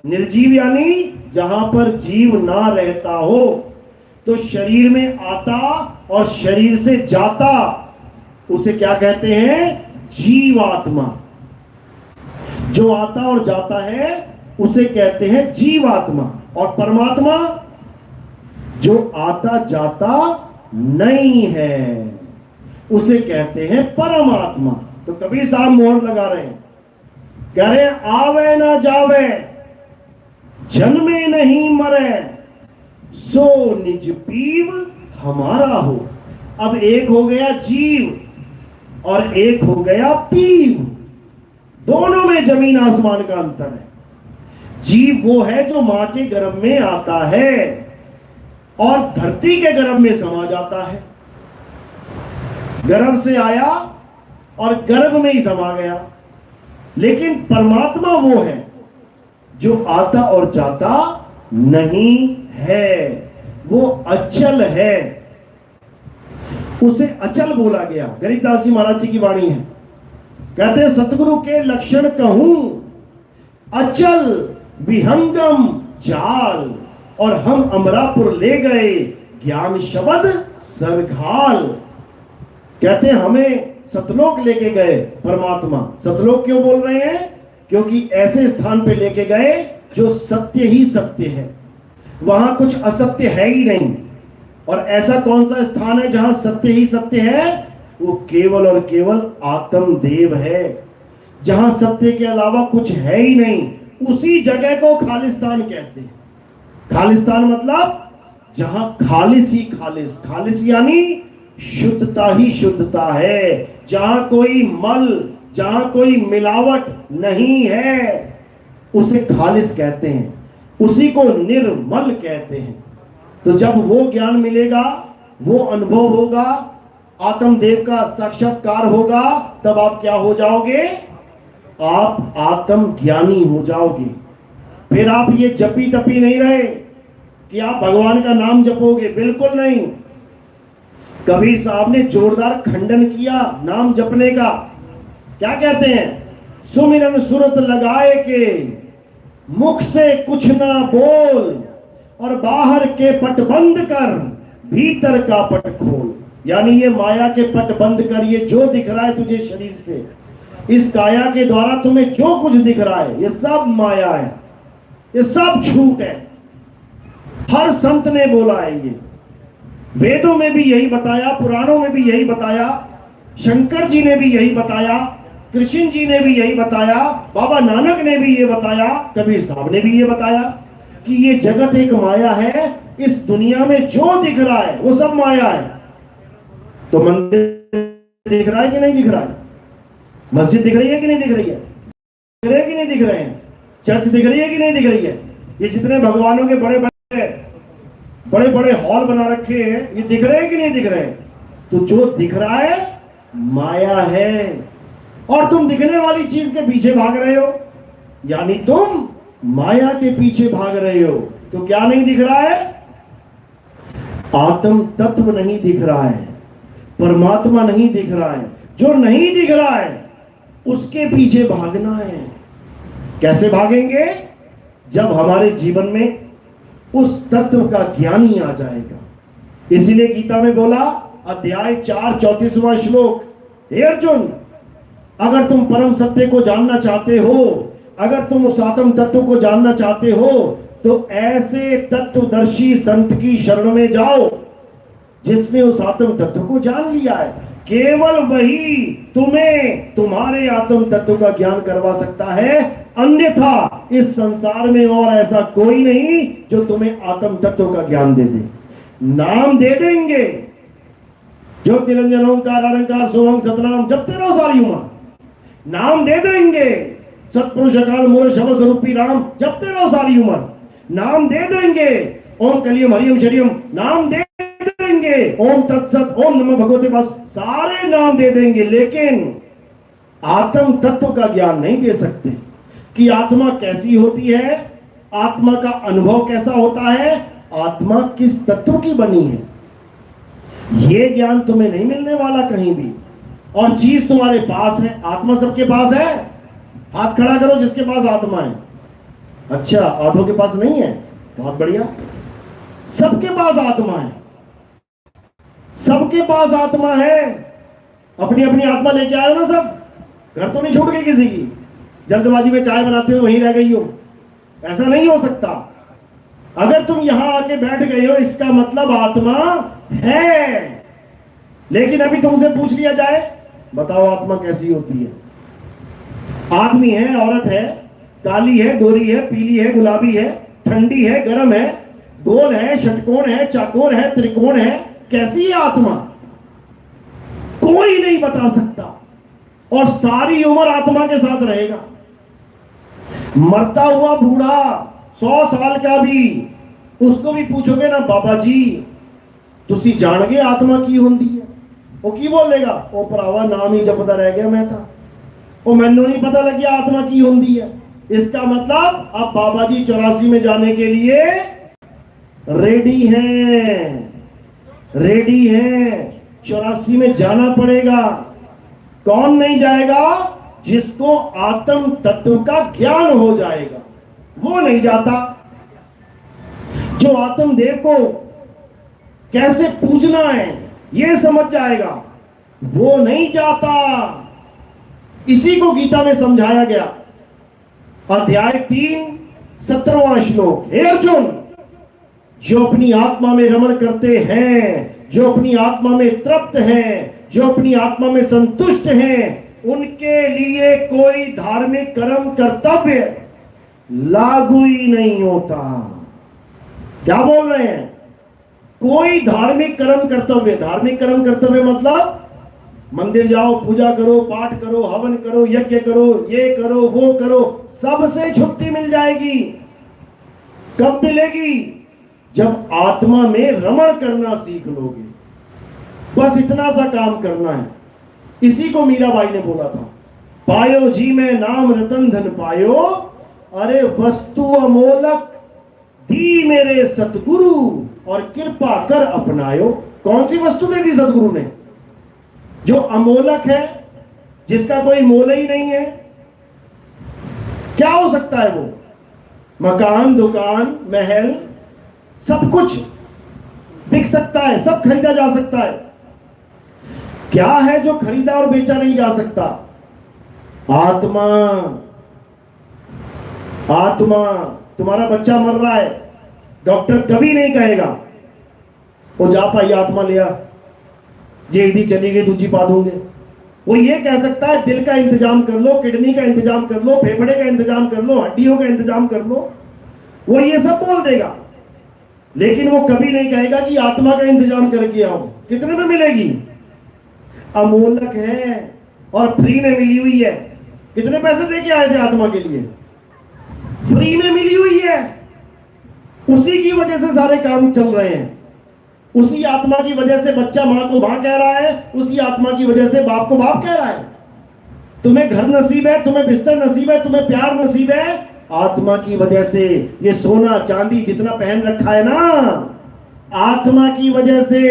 निर्जीव यानी जहां पर जीव ना रहता हो। तो शरीर में आता और शरीर से जाता, उसे क्या कहते हैं? जीवात्मा। जो आता और जाता है उसे कहते हैं जीवात्मा। और परमात्मा जो आता जाता नहीं है उसे कहते हैं परमात्मा। तो कबीर साहब मोहर लगा रहे हैं, कह रहे आवे ना जावे, जन्मे नहीं मरे, सो निज पीव हमारा हो। अब एक हो गया जीव और एक हो गया पीव। दोनों में जमीन आसमान का अंतर है। जीव वो है जो मां के गर्भ में आता है और धरती के गर्भ में समा जाता है। गर्भ से आया और गर्भ में ही समा गया। लेकिन परमात्मा वो है जो आता और जाता नहीं है, वो अचल है। उसे अचल बोला गया। गरीबदास जी महाराज जी की वाणी है, कहते हैं सतगुरु के लक्षण कहूं, अचल विहंगम जाल, और हम अमरापुर ले गए ज्ञान शब्द सरघाल। कहते हैं हमें सतलोक लेके गए परमात्मा। सतलोक क्यों बोल रहे हैं? क्योंकि ऐसे स्थान पे लेके गए जो सत्य ही सत्य है, वहां कुछ असत्य है ही नहीं। और ऐसा कौन सा स्थान है जहां सत्य ही सत्य है? वो केवल और केवल आत्मदेव है। जहां सत्य के अलावा कुछ है ही नहीं, उसी जगह को खालिस्तान कहते हैं। खालिस्तान मतलब जहां खालिस ही खालिस, खालिस यानी शुद्धता ही शुद्धता है, जहां कोई मल, जहां कोई मिलावट नहीं है, उसे खालिस कहते हैं। उसी को निर्मल कहते हैं। तो जब वो ज्ञान मिलेगा, वो अनुभव होगा, आत्मदेव का साक्षात्कार होगा, तब आप क्या हो जाओगे? आप आत्म ज्ञानी हो जाओगे। फिर आप ये जपी तपी नहीं रहे कि आप भगवान का नाम जपोगे, बिल्कुल नहीं। कबीर साहब ने जोरदार खंडन किया नाम जपने का। क्या कहते हैं? सुमिरन सुरत लगाए के, मुख से कुछ ना बोल, और बाहर के पट बंद कर, भीतर का पट खोल। यानी ये माया के पट बंद कर, ये जो दिख रहा है तुझे शरीर से, इस काया के द्वारा तुम्हें जो कुछ दिख रहा है, ये सब माया है, ये सब झूठ है। हर संत ने बोला है ये, वेदों में भी यही बताया, पुराणों में भी यही बताया, शंकर जी ने भी यही बताया, कृष्ण जी ने भी यही बताया, बाबा नानक ने भी ये बताया, कबीर साहब ने भी ये बताया कि ये जगत एक माया है। इस दुनिया में जो दिख रहा है वो सब माया है। तो मंदिर दिख रहा है कि नहीं दिख रहा है? मस्जिद दिख रही है कि नहीं दिख रही है? दिख रहे हैं कि नहीं दिख रहे हैं? चर्च दिख रही है कि नहीं दिख रही है? ये जितने भगवानों के बड़े बड़े हॉल बना रखे हैं, ये दिख रहे हैं कि नहीं दिख रहे हैं? तो जो दिख रहा है माया है, और तुम दिखने वाली चीज के पीछे भाग रहे हो, यानी तुम माया के पीछे भाग रहे हो। तो क्या नहीं दिख रहा है? आत्म तत्व नहीं दिख रहा है, परमात्मा नहीं दिख रहा है। जो नहीं दिख रहा है उसके पीछे भागना है। कैसे भागेंगे? जब हमारे जीवन में उस तत्व का ज्ञान ही आ जाएगा। इसीलिए गीता में बोला, अध्याय 4 34वां श्लोक, हे अर्जुन, अगर तुम परम सत्य को जानना चाहते हो, अगर तुम उस आत्म तत्व को जानना चाहते हो, तो ऐसे तत्वदर्शी संत की शरण में जाओ जिसने उस आत्म तत्व को जान लिया है। केवल वही तुम्हें तुम्हारे आत्म तत्व का ज्ञान करवा सकता है, अन्यथा इस संसार में और ऐसा कोई नहीं जो तुम्हें आत्म तत्व का ज्ञान दे दे। नाम दे देंगे, ज्योति निरंजन ओंकार अरंकार सोहम सतनाम जपते रहो सारी उम्र। नाम दे देंगे, सतपुरुष अकाल मूल शब्द स्वरूपी राम जपते रहो सारी उम्र। नाम दे देंगे, ओम कलियम हरियम शरियम नाम दे देंगे, ओम तत्सत ओम नमः भगवते वास सारे नाम दे देंगे, लेकिन आत्म तत्व का ज्ञान नहीं दे सकते कि आत्मा कैसी होती है, आत्मा का अनुभव कैसा होता है, आत्मा किस तत्व की बनी है। यह ज्ञान तुम्हें नहीं मिलने वाला कहीं भी। और चीज तुम्हारे पास है, आत्मा सबके पास है। हाथ खड़ा करो जिसके पास आत्मा है। अच्छा, आधों के पास नहीं है? बहुत बढ़िया, सबके पास आत्मा है, सबके पास आत्मा है। अपनी अपनी आत्मा लेके आए ना सब। घर तो नहीं छूट गई किसी की, जल्दबाजी में चाय बनाते हो वहीं रह गई हो, ऐसा नहीं हो सकता। अगर तुम यहां आके बैठ गए हो इसका मतलब आत्मा है। लेकिन अभी तुमसे पूछ लिया जाए, बताओ आत्मा कैसी होती है? आदमी है, औरत है, काली है, गोरी है, पीली है, गुलाबी है, ठंडी है, गर्म है, गोल है, षटकोण है, चौकोर है, त्रिकोण है, कैसी है आत्मा? कोई नहीं बता सकता। और सारी उम्र आत्मा के साथ रहेगा। मरता हुआ बूढ़ा 100 साल का भी, उसको भी पूछोगे ना, बाबा जी तुसी जान गए आत्मा की होंदी है? वो की बोलेगा, ओ भरावा नाम ही जपदा रह गया मैं था, वो मैनू नहीं पता लग गया आत्मा की होंदी है। इसका मतलब अब बाबा जी 84 में जाने के लिए रेडी हैं, रेडी हैं। 84 में जाना पड़ेगा। कौन नहीं जाएगा? जिसको आत्म तत्व का ज्ञान हो जाएगा, वो नहीं जाता। जो आत्मदेव को कैसे पूजना है ये समझ जाएगा, वो नहीं जाता। इसी को गीता में समझाया गया। अध्याय 3 17वां श्लोक, हे अर्जुन, जो अपनी आत्मा में रमण करते हैं, जो अपनी आत्मा में तृप्त हैं, जो अपनी आत्मा में संतुष्ट हैं, उनके लिए कोई धार्मिक कर्म कर्तव्य लागू ही नहीं होता। क्या बोल रहे हैं? कोई धार्मिक कर्म कर्तव्य, धार्मिक कर्म कर्तव्य मतलब मंदिर जाओ, पूजा करो, पाठ करो, हवन करो, यज्ञ करो, ये करो, वो करो, सबसे छुट्टी मिल जाएगी। कब मिलेगी? जब आत्मा में रमण करना सीख लोगे। बस इतना सा काम करना है। इसी को मीराबाई ने बोला था, पायो जी में नाम रतन धन पायो, अरे वस्तु अमोलक दी मेरे सतगुरु, और कृपा कर अपनायो। कौन सी वस्तु दे दी सतगुरु ने? जो अमोलक है, जिसका कोई मोल ही नहीं है। क्या हो सकता है वो? मकान, दुकान, महल, सब कुछ बिक सकता है, सब खरीदा जा सकता है। क्या है जो खरीदा और बेचा नहीं जा सकता? आत्मा। आत्मा। तुम्हारा बच्चा मर रहा है, डॉक्टर कभी नहीं कहेगा वो जा पाई आत्मा लिया, जे यदि चली गई दूजी पा दूंगे। वो ये कह सकता है दिल का इंतजाम कर लो, किडनी का इंतजाम कर लो, फेफड़े का इंतजाम कर लो, हड्डियों का इंतजाम कर लो, वो ये सब बोल देगा, लेकिन वो कभी नहीं कहेगा कि आत्मा का इंतजाम करके आओ। कितने में मिलेगी? अमोलक है और फ्री में मिली हुई है। कितने पैसे दे के आए थे आत्मा के लिए? फ्री में मिली हुई है। उसी की वजह से सारे काम चल रहे हैं। उसी आत्मा की वजह से बच्चा मां को मां कह रहा है, उसी आत्मा की वजह से बाप को बाप कह रहा है। तुम्हें घर नसीब है, तुम्हें बिस्तर नसीब है, तुम्हें प्यार नसीब है, आत्मा की वजह से। ये सोना चांदी जितना पहन रखा है ना, आत्मा की वजह से।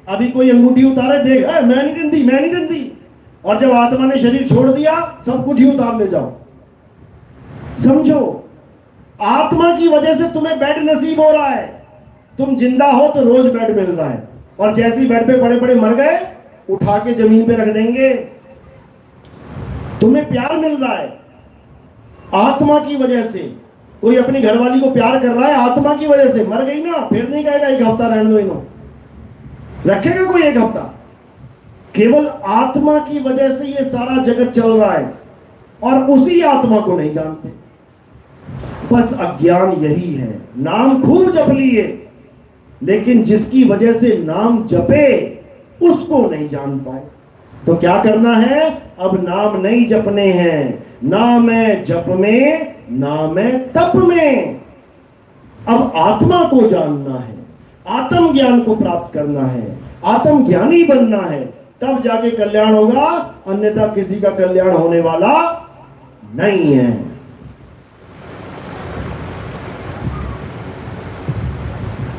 अभी कोई अंगूठी उतारे, देख मैं नहीं दिंदी, मैं नहीं दिंदी, और जब आत्मा ने शरीर छोड़ दिया सब कुछ ही उतार ले जाओ। समझो, आत्मा की वजह से तुम्हें बेड नसीब हो रहा है। तुम जिंदा हो तो रोज बेड मिल रहा है, और जैसे ही बेड पे पड़े पड़े मर गए, उठा के जमीन पे रख देंगे। तुम्हें प्यार मिल रहा है आत्मा की वजह से। कोई अपनी घरवाली को प्यार कर रहा है आत्मा की वजह से, मर गई ना, फिर नहीं कहेगा एक हफ्ता रहने दो इन्हों, रखेगा कोई एक हफ्ता? केवल आत्मा की वजह से ये सारा जगत चल रहा है, और उसी आत्मा को नहीं जानते। बस अज्ञान यही है। नाम खूब जप लिए, लेकिन जिसकी वजह से नाम जपे उसको नहीं जान पाए। तो क्या करना है? अब नाम नहीं जपने हैं, नाम है जप में, नाम है तप में। अब आत्मा को जानना है, आत्म ज्ञान को प्राप्त करना है, आत्म ज्ञानी बनना है, तब जाके कल्याण होगा, अन्यथा किसी का कल्याण होने वाला नहीं है।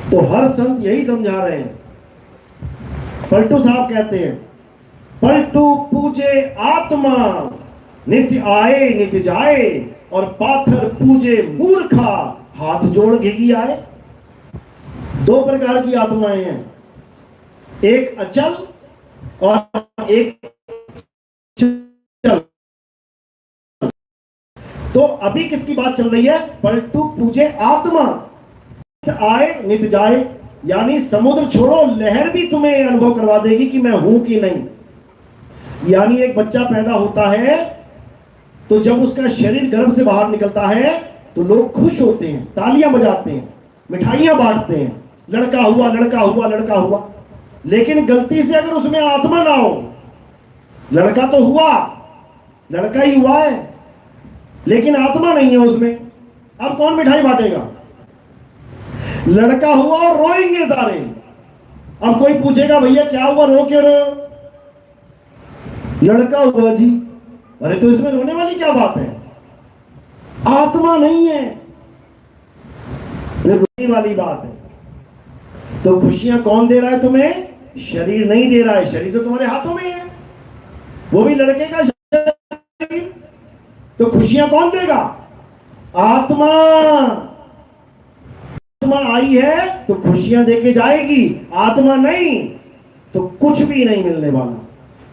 तो हर संत यही समझा रहे हैं। पलटू साहब कहते हैं, पलटू पूजे आत्मा, नित्य आए नित्य जाए, और पाथर पूजे मूर्खा, हाथ जोड़ घेगी आए। दो प्रकार की आत्माएं हैं, एक अचल और एक चल। तो अभी किसकी बात चल रही है? पलटू पूजे आत्मा, नित्य आए नित्य जाए, यानी समुद्र छोड़ो, लहर भी तुम्हें अनुभव करवा देगी कि मैं हूं कि नहीं। यानी एक बच्चा पैदा होता है तो जब उसका शरीर गर्भ से बाहर निकलता है तो लोग खुश होते हैं, तालियां बजाते हैं, मिठाइयां बांटते हैं, लड़का हुआ लड़का हुआ लड़का हुआ। लेकिन गलती से अगर उसमें आत्मा ना हो, लड़का तो हुआ, लड़का ही हुआ है, लेकिन आत्मा नहीं है उसमें, अब कौन मिठाई बांटेगा? लड़का हुआ और रोएंगे सारे। अब कोई पूछेगा भैया क्या हुआ, रो क्यों रहे हो? लड़का हुआ जी। अरे तो इसमें रोने वाली क्या बात है? आत्मा नहीं है, रोने वाली बात है। तो खुशियां कौन दे रहा है तुम्हें? शरीर नहीं दे रहा है, शरीर तो तुम्हारे हाथों में है, वो भी लड़के का शरीर। तो खुशियां कौन देगा? आत्मा। आत्मा आई है तो खुशियां देके जाएगी, आत्मा नहीं तो कुछ भी नहीं मिलने वाला।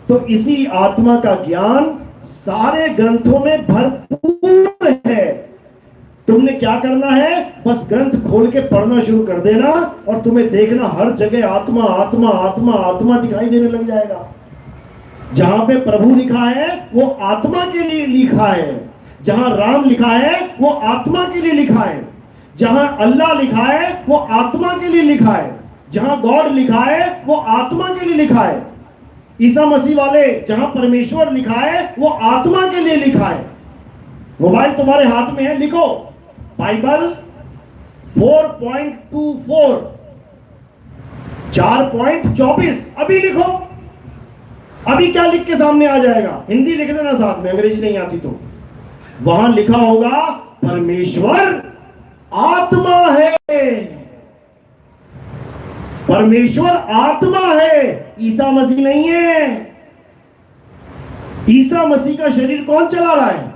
तो इसी आत्मा का ज्ञान सारे ग्रंथों में भरपूर है। तुमने क्या करना है? बस ग्रंथ खोल के पढ़ना शुरू कर देना, और तुम्हें देखना हर जगह आत्मा आत्मा आत्मा आत्मा दिखाई देने लग जाएगा। जहां पे प्रभु लिखा है वो आत्मा के लिए लिखा है, जहां राम लिखा है वो आत्मा के लिए लिखा है, जहां अल्लाह लिखा है वो आत्मा के लिए लिखा है, जहां गॉड लिखा है वो आत्मा के लिए लिखा है। ईसा मसीह वाले जहां परमेश्वर लिखा है वो आत्मा के लिए लिखा है। मोबाइल तुम्हारे हाथ में है, लिखो बाइबल 4.24 4.24 अभी लिखो। अभी क्या लिख के सामने आ जाएगा? हिंदी लिख देना साथ में, अंग्रेजी नहीं आती तो। वहां लिखा होगा परमेश्वर आत्मा है, परमेश्वर आत्मा है, ईसा मसीह नहीं है। ईसा मसीह का शरीर कौन चला रहा है?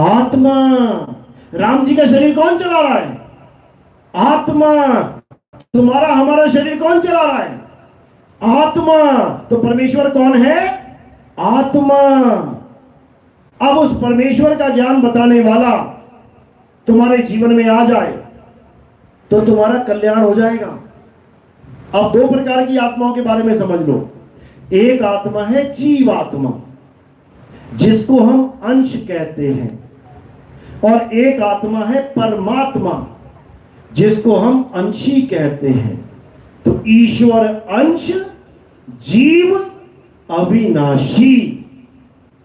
आत्मा। राम जी का शरीर कौन चला रहा है? आत्मा। तुम्हारा हमारा शरीर कौन चला रहा है? आत्मा। तो परमेश्वर कौन है? आत्मा। अब उस परमेश्वर का ज्ञान बताने वाला तुम्हारे जीवन में आ जाए तो तुम्हारा कल्याण हो जाएगा। अब दो प्रकार की आत्माओं के बारे में समझ लो। एक आत्मा है जीवात्मा, जिसको हम अंश कहते हैं, और एक आत्मा है परमात्मा, जिसको हम अंशी कहते हैं। तो ईश्वर अंश, जीव अविनाशी,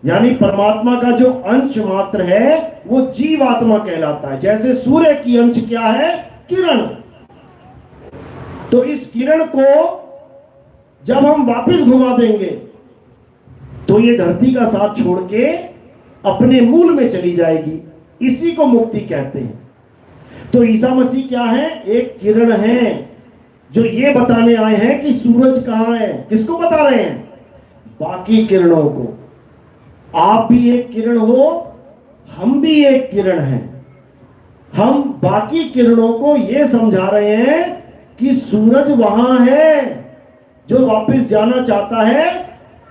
यानी परमात्मा का जो अंश मात्र है वो जीवात्मा कहलाता है। जैसे सूर्य की अंश क्या है? किरण। तो इस किरण को जब हम वापस घुमा देंगे तो ये धरती का साथ छोड़ के अपने मूल में चली जाएगी। इसी को मुक्ति कहते हैं। तो ईसा मसीह क्या है? एक किरण है, जो ये बताने आए हैं कि सूरज कहां है। किसको बता रहे हैं? बाकी किरणों को। आप भी एक किरण हो, हम भी एक किरण हैं। हम बाकी किरणों को यह समझा रहे हैं कि सूरज वहां है। जो वापस जाना चाहता है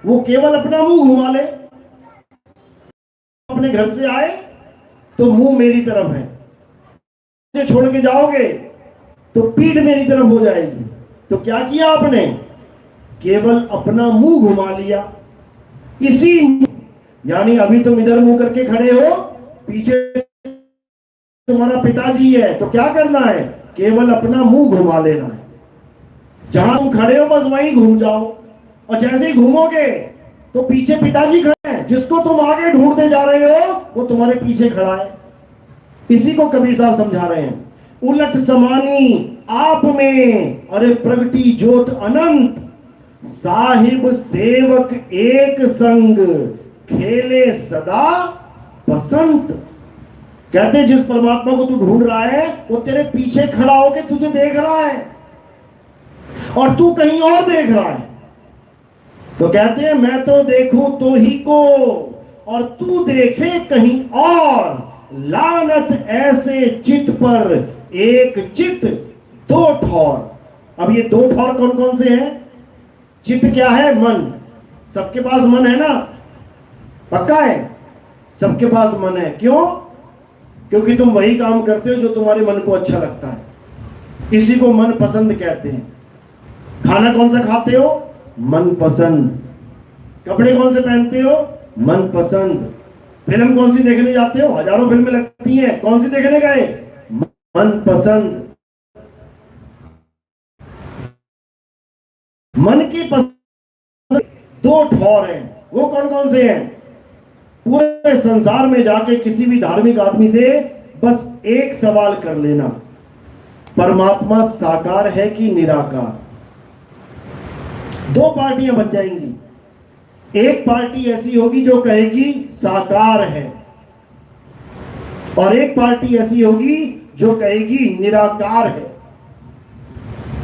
वो केवल अपना मुंह घुमा ले। अपने घर से आए तो मुंह मेरी तरफ है, मुझे छोड़ के जाओगे तो पीठ मेरी तरफ हो जाएगी। तो क्या किया आपने? केवल अपना मुंह घुमा लिया। इसी यानी अभी तुम इधर मुंह करके खड़े हो, पीछे तुम्हारा पिताजी है, तो क्या करना है? केवल अपना मुंह घुमा लेना है। जहां तुम खड़े हो बस वहीं घूम जाओ, और जैसे ही घूमोगे तो पीछे पिताजी खड़े हैं। जिसको तुम आगे ढूंढते जा रहे हो वो तुम्हारे पीछे खड़ा है। इसी को कबीर साहब समझा रहे हैं। उलट समानी आप में, अरे प्रगटी ज्योत अनंत, साहिब सेवक एक संग, खेले सदा बसंत। कहते जिस परमात्मा को तू ढूंढ रहा है वो तेरे पीछे खड़ा होकर तुझे देख रहा है, और तू कहीं और देख रहा है। तो कहते हैं मैं तो देखूं तो ही को, और तू देखे कहीं और। लानत ऐसे चित पर, एक चित दो ठौर। अब ये दो ठौर कौन कौन से हैं? चित क्या है? मन। सबके पास मन है ना? पक्का है? सबके पास मन है। क्यों? क्योंकि तुम वही काम करते हो जो तुम्हारे मन को अच्छा लगता है। इसी को मन पसंद कहते हैं। खाना कौन सा खाते हो? मन पसंद। कपड़े कौन से पहनते हो? मन पसंद। फिल्म कौन सी देखने जाते हो? हजारों फिल्में लगती हैं, कौन सी देखने गए? मन पसंद। मन की पसंद दो ठौर हैं। वो कौन कौन से हैं? पूरे संसार में जाके किसी भी धार्मिक आदमी से बस एक सवाल कर लेना, परमात्मा साकार है कि निराकार? दो पार्टियां बन जाएंगी। एक पार्टी ऐसी होगी जो कहेगी साकार है, और एक पार्टी ऐसी होगी जो कहेगी निराकार है।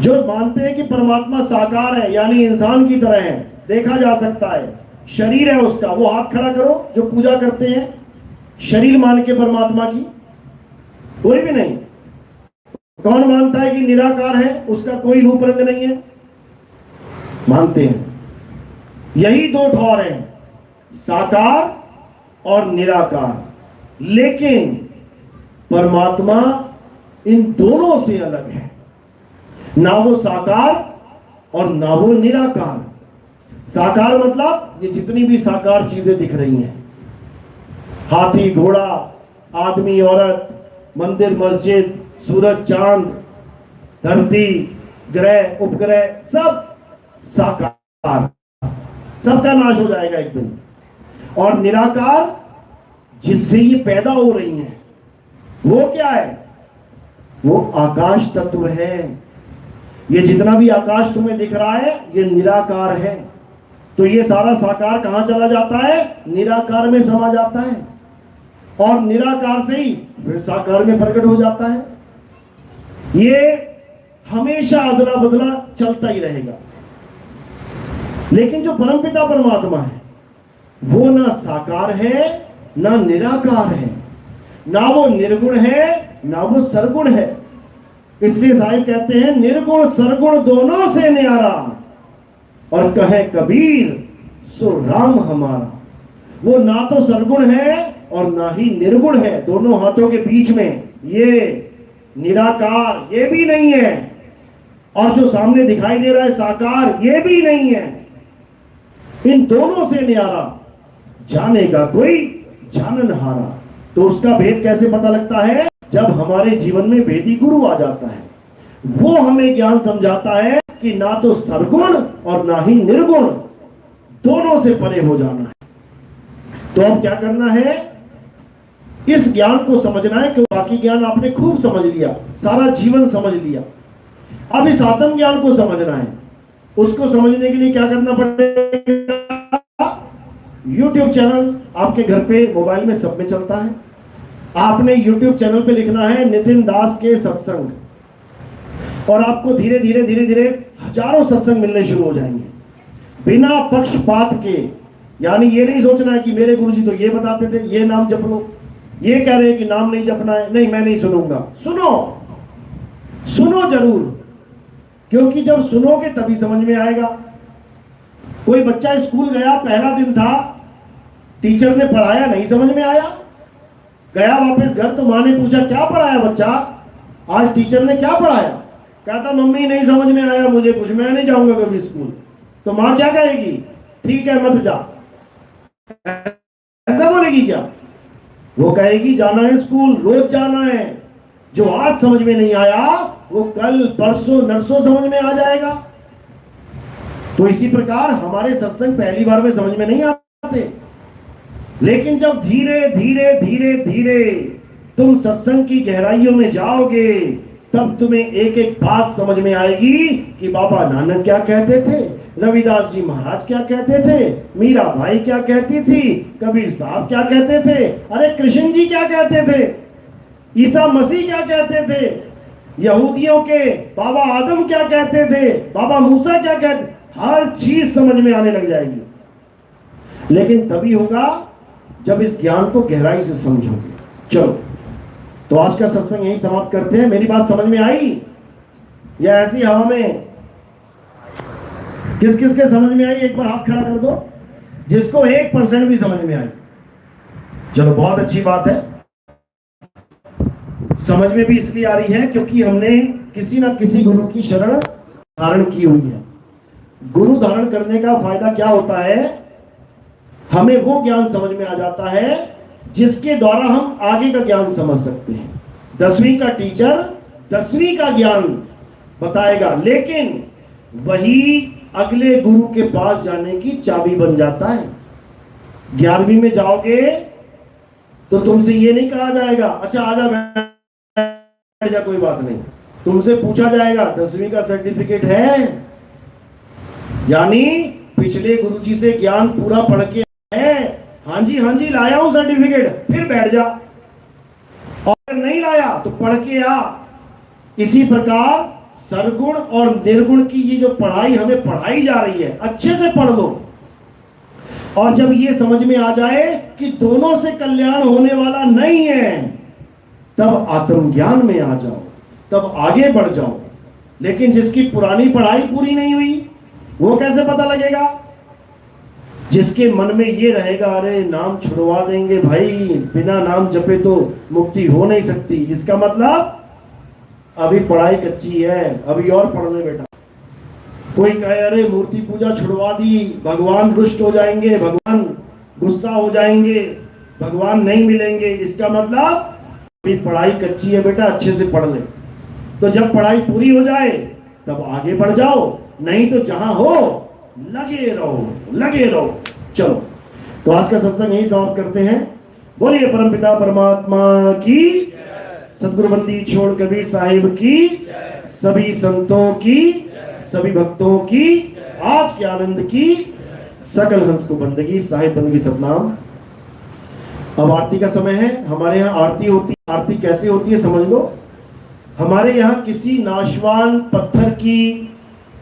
जो मानते हैं कि परमात्मा साकार है, यानी इंसान की तरह है, देखा जा सकता है, शरीर है उसका, वो हाथ खड़ा करो जो पूजा करते हैं शरीर मान के परमात्मा की। कोई भी नहीं। कौन मानता है कि निराकार है, उसका कोई रूप रंग नहीं है? मानते हैं। यही दो ठौर हैं, साकार और निराकार। लेकिन परमात्मा इन दोनों से अलग है। ना वो साकार और ना वो निराकार। साकार मतलब ये जितनी भी साकार चीजें दिख रही हैं, हाथी घोड़ा, आदमी औरत, मंदिर मस्जिद, सूरज चांद, धरती, ग्रह उपग्रह, सब साकार। सबका नाश हो जाएगा एक दिन। और निराकार जिससे ये पैदा हो रही हैं, वो क्या है? वो आकाश तत्व है। ये जितना भी आकाश तुम्हें दिख रहा है ये निराकार है। तो ये सारा साकार कहां चला जाता है? निराकार में समा जाता है, और निराकार से ही फिर साकार में प्रकट हो जाता है। ये हमेशा अदला बदला चलता ही रहेगा। लेकिन जो परमपिता परमात्मा है वो ना साकार है ना निराकार है, ना वो निर्गुण है ना वो सरगुण है। इसलिए साहिब कहते हैं निर्गुण सरगुण दोनों से न्यारा, और कहे कबीर सो राम हमारा। वो ना तो सरगुण है और ना ही निर्गुण है, दोनों हाथों के बीच में। ये निराकार ये भी नहीं है, और जो सामने दिखाई दे रहा है साकार ये भी नहीं है। इन दोनों से न्यारा जानेगा कोई जाननहारा। तो उसका भेद कैसे पता लगता है? जब हमारे जीवन में वेदी गुरु आ जाता है, वो हमें ज्ञान समझाता है कि ना तो सरगुण और ना ही निर्गुण, दोनों से परे हो जाना है। तो अब क्या करना है? इस ज्ञान को समझना है कि बाकी ज्ञान आपने खूब समझ लिया, सारा जीवन समझ लिया। अब इस आत्म ज्ञान को समझना है। उसको समझने के लिए क्या करना पड़ेगा? YouTube चैनल आपके घर पे मोबाइल में सब में चलता है। आपने YouTube चैनल पे लिखना है नितिन दास के सत्संग, और आपको धीरे धीरे धीरे धीरे हजारों सत्संग मिलने शुरू हो जाएंगे, बिना पक्षपात के। यानी ये नहीं सोचना है कि मेरे गुरुजी तो ये बताते थे, ये नाम जप लो, ये कह रहे हैं कि नाम नहीं जपना है, नहीं मैं नहीं सुनूंगा। सुनो, सुनो जरूर, क्योंकि जब सुनोगे तभी समझ में आएगा। कोई बच्चा स्कूल गया, पहला दिन था, टीचर ने पढ़ाया, नहीं समझ में आया, गया वापस घर, तो माँ ने पूछा क्या पढ़ाया बच्चा, आज टीचर ने क्या पढ़ाया? कहता मम्मी नहीं समझ में आया मुझे कुछ, मैं नहीं जाऊंगा कभी स्कूल। तो माँ क्या कहेगी? ठीक है मत जा। ऐसा बोलेगी क्या? वो कहेगी जाना है स्कूल, रोज जाना है। जो आज समझ में नहीं आया वो कल परसों नरसों समझ में आ जाएगा। तो इसी प्रकार हमारे सत्संग पहली बार में समझ में नहीं आते, लेकिन जब धीरे धीरे धीरे धीरे तुम सत्संग की गहराइयों में जाओगे, तब तुम्हें एक एक बात समझ में आएगी कि बाबा नानक क्या कहते थे, रविदास जी महाराज क्या कहते थे, मीरा भाई क्या कहती थी, कबीर साहब क्या कहते थे, अरे कृष्ण जी क्या कहते थे, ईसा मसीह क्या कहते थे, यहूदियों के बाबा आदम क्या कहते थे, बाबा मूसा क्या कहते, हर चीज समझ में आने लग जाएगी। लेकिन तभी होगा जब इस ज्ञान को गहराई से समझोगे। चलो, तो आज का सत्संग यही समाप्त करते हैं। मेरी बात समझ में आई या ऐसी हवा में? किस किस के समझ में आई? एक बार हाथ खड़ा कर दो जिसको 1% भी समझ में आई। चलो, बहुत अच्छी बात है। समझ में भी इसलिए आ रही है क्योंकि हमने किसी ना किसी गुरु की शरण धारण की हुई है। गुरु धारण करने का फायदा क्या होता है? हमें वो ज्ञान समझ में आ जाता है जिसके द्वारा हम आगे का ज्ञान समझ सकते हैं। 10वीं का टीचर 10वीं का ज्ञान बताएगा, लेकिन वही अगले गुरु के पास जाने की चाबी बन जाता है। 11वीं में जाओगे तो तुमसे ये नहीं कहा जाएगा अच्छा आजा बैठ जा, कोई बात नहीं। तुमसे पूछा जाएगा 10वीं का सर्टिफिकेट है? यानी पिछले गुरुजी से ज्ञान पूरा पढ़ के है? हाँ जी लाया हूं सर्टिफिकेट, फिर बैठ जा। और नहीं लाया तो पढ़ के आ। इसी प्रकार सरगुण और निर्गुण की ये जो पढ़ाई हमें पढ़ाई जा रही है, अच्छे से पढ़ लो। और जब ये समझ में आ जाए कि दोनों से कल्याण होने वाला नहीं है, तब आत्मज्ञान में आ जाओ, तब आगे बढ़ जाओ। लेकिन जिसकी पुरानी पढ़ाई पूरी नहीं हुई, वो कैसे पता लगेगा? जिसके मन में ये रहेगा अरे नाम छुड़वा देंगे भाई, बिना नाम जपे तो मुक्ति हो नहीं सकती, इसका मतलब अभी पढ़ाई कच्ची है, अभी और पढ़ ले बेटा। कोई कहे अरे मूर्ति पूजा छुड़वा दी, भगवान रुष्ट हो जाएंगे, भगवान गुस्सा हो जाएंगे, भगवान नहीं मिलेंगे, इसका मतलब अभी पढ़ाई कच्ची है बेटा, अच्छे से पढ़ ले। तो जब पढ़ाई पूरी हो जाए तब आगे बढ़ जाओ, नहीं तो जहां हो लगे रहो, लगे रहो। चलो, तो आज का सत्संग यही समाप्त करते हैं। बोलिए परमपिता परमात्मा की, सदगुरु बंदी छोड़ कबीर साहिब की, सभी संतों की, सभी भक्तों की, आज के आनंद की, सकल हंस को बंदगी, साहिब बंदगी सतनाम। अब आरती का समय है। हमारे यहाँ आरती होती है। आरती कैसे होती है समझ लो। हमारे यहाँ किसी नाशवान पत्थर की,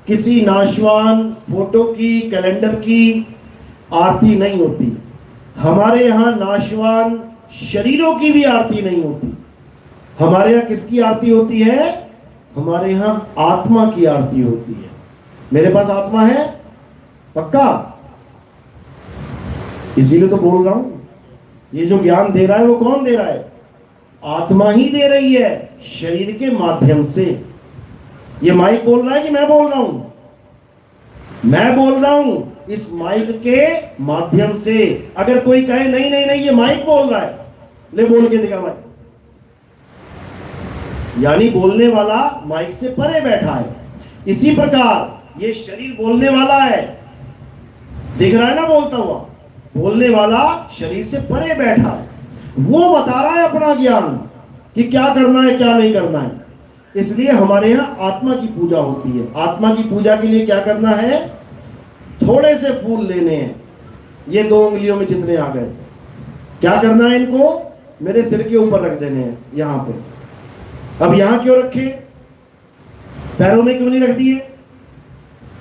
किसी नाशवान फोटो की, कैलेंडर की आरती नहीं होती। हमारे यहाँ नाशवान शरीरों की भी आरती नहीं होती। हमारे यहाँ किसकी आरती होती है? हमारे यहाँ आत्मा की आरती होती है। मेरे पास आत्मा है, पक्का? इसीलिए तो बोल रहा हूं। ये जो ज्ञान दे रहा है वो कौन दे रहा है? आत्मा ही दे रही है, शरीर के माध्यम से। ये माइक बोल रहा है कि मैं बोल रहा हूं? मैं बोल रहा हूं इस माइक के माध्यम से। अगर कोई कहे नहीं नहीं नहीं ये माइक बोल रहा है, ले बोल के दिखा भाई। यानी बोलने वाला माइक से परे बैठा है। इसी प्रकार ये शरीर बोलने वाला है, दिख रहा है ना बोलता हुआ। बोलने वाला शरीर से परे बैठा है, वो बता रहा है अपना ज्ञान कि क्या करना है क्या नहीं करना है। इसलिए हमारे यहां आत्मा की पूजा होती है। आत्मा की पूजा के लिए क्या करना है, थोड़े से फूल लेने हैं, ये 2 उंगलियों में जितने आ गए। क्या करना है, इनको मेरे सिर के ऊपर रख देने हैं यहां पे। अब यहां क्यों रखे, पैरों में क्यों नहीं रख दिए?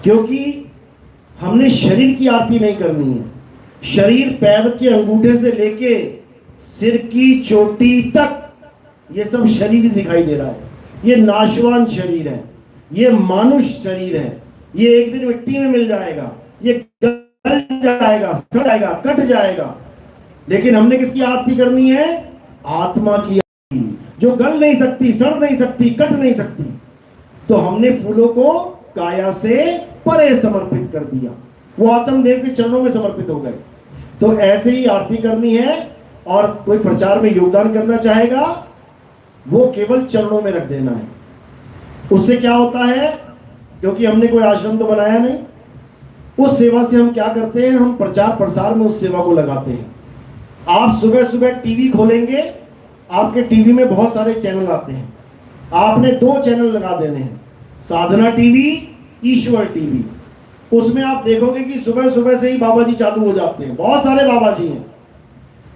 क्योंकि हमने शरीर की आरती नहीं करनी है। शरीर पैर के अंगूठे से लेके सिर की चोटी तक ये सब शरीर दिखाई दे रहा है। ये नाशवान शरीर है, ये मानुष शरीर है। ये एक दिन मिट्टी में मिल जाएगा, ये गल जाएगा, सड़ जाएगा, कट जाएगा। लेकिन हमने किसकी आरती करनी है? आत्मा की आरती, जो गल नहीं सकती, सड़ नहीं सकती, कट नहीं सकती। तो हमने फूलों को काया से परे समर्पित कर दिया, वो आत्मदेव के चरणों में समर्पित हो गए। तो ऐसे ही आरती करनी है। और कोई प्रचार में योगदान करना चाहेगा, वो केवल चरणों में रख देना है। उससे क्या होता है, क्योंकि हमने कोई आश्रम तो बनाया नहीं, उस सेवा से हम क्या करते हैं, हम प्रचार प्रसार में उस सेवा को लगाते हैं। आप सुबह सुबह टीवी खोलेंगे, आपके टीवी में बहुत सारे चैनल आते हैं। आपने 2 चैनल लगा देने हैं, साधना टीवी, ईश्वर टीवी। उसमें आप देखोगे कि सुबह सुबह से ही बाबा जी चालू हो जाते हैं। बहुत सारे बाबा जी हैं,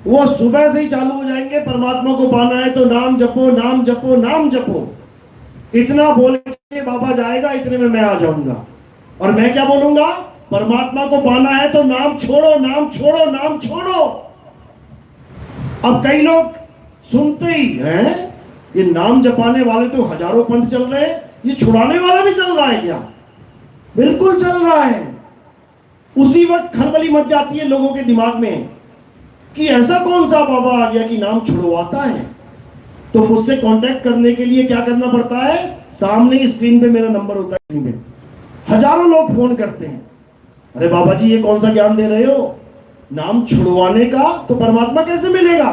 वो सुबह से ही चालू हो जाएंगे। परमात्मा को पाना है तो नाम जपो, नाम जपो, नाम जपो। इतना बोल के बाबा जाएगा, इतने में मैं आ जाऊंगा और मैं क्या बोलूंगा, परमात्मा को पाना है तो नाम छोड़ो, नाम छोड़ो, नाम छोड़ो। अब कई लोग सुनते ही हैं, ये नाम जपाने वाले तो हजारों पंथ चल रहे हैं, ये छुड़ाने वाला भी चल रहा है क्या? बिल्कुल चल रहा है। उसी वक्त खलबली मच जाती है लोगों के दिमाग में कि ऐसा कौन सा बाबा आ गया कि नाम छुड़वाता है। तो मुझसे कांटेक्ट करने के लिए क्या करना पड़ता है, सामने ही स्क्रीन पे मेरा नंबर होता है, स्क्रीन पे हजारों लोग फोन करते हैं, अरे बाबा जी ये कौन सा ज्ञान दे रहे हो, नाम छुड़वाने का, तो परमात्मा कैसे मिलेगा?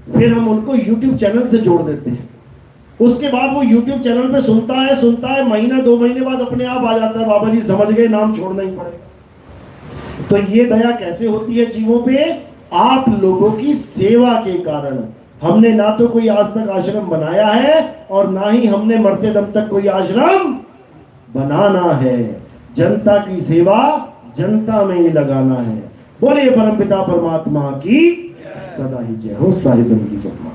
फिर हम उनको YouTube चैनल से जोड़ देते हैं। उसके बाद वो YouTube चैनल पे सुनता है, महीना 2 महीने बाद अपने आप आ जाता है, बाबा जी समझ गए, नाम छोड़ना ही पड़ेगा। तो ये दया कैसे होती है जीवों पे? आप लोगों की सेवा के कारण। हमने ना तो कोई आज तक आश्रम बनाया है और ना ही हमने मरते दम तक कोई आश्रम बनाना है। जनता की सेवा जनता में ही लगाना है। बोलिए परमपिता परमात्मा की सदा ही जय हो। साहिबन की सत्मा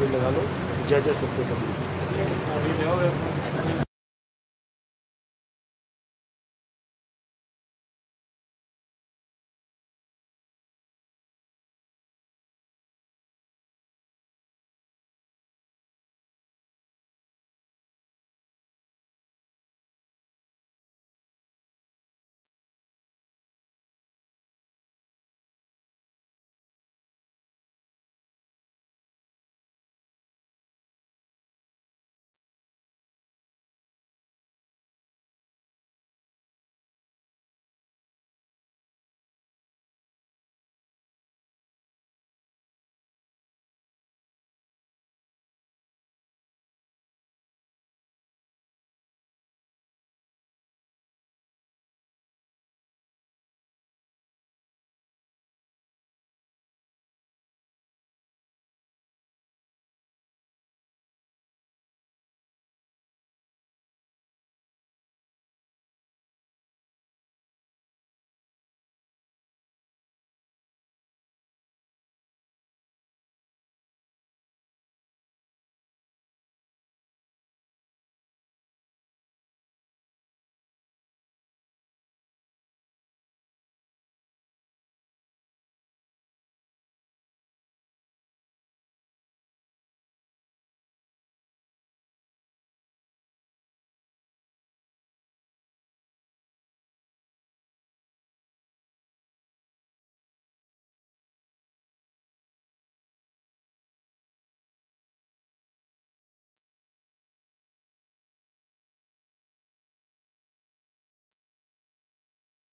लगा लो, जय जय सत्य कबीर।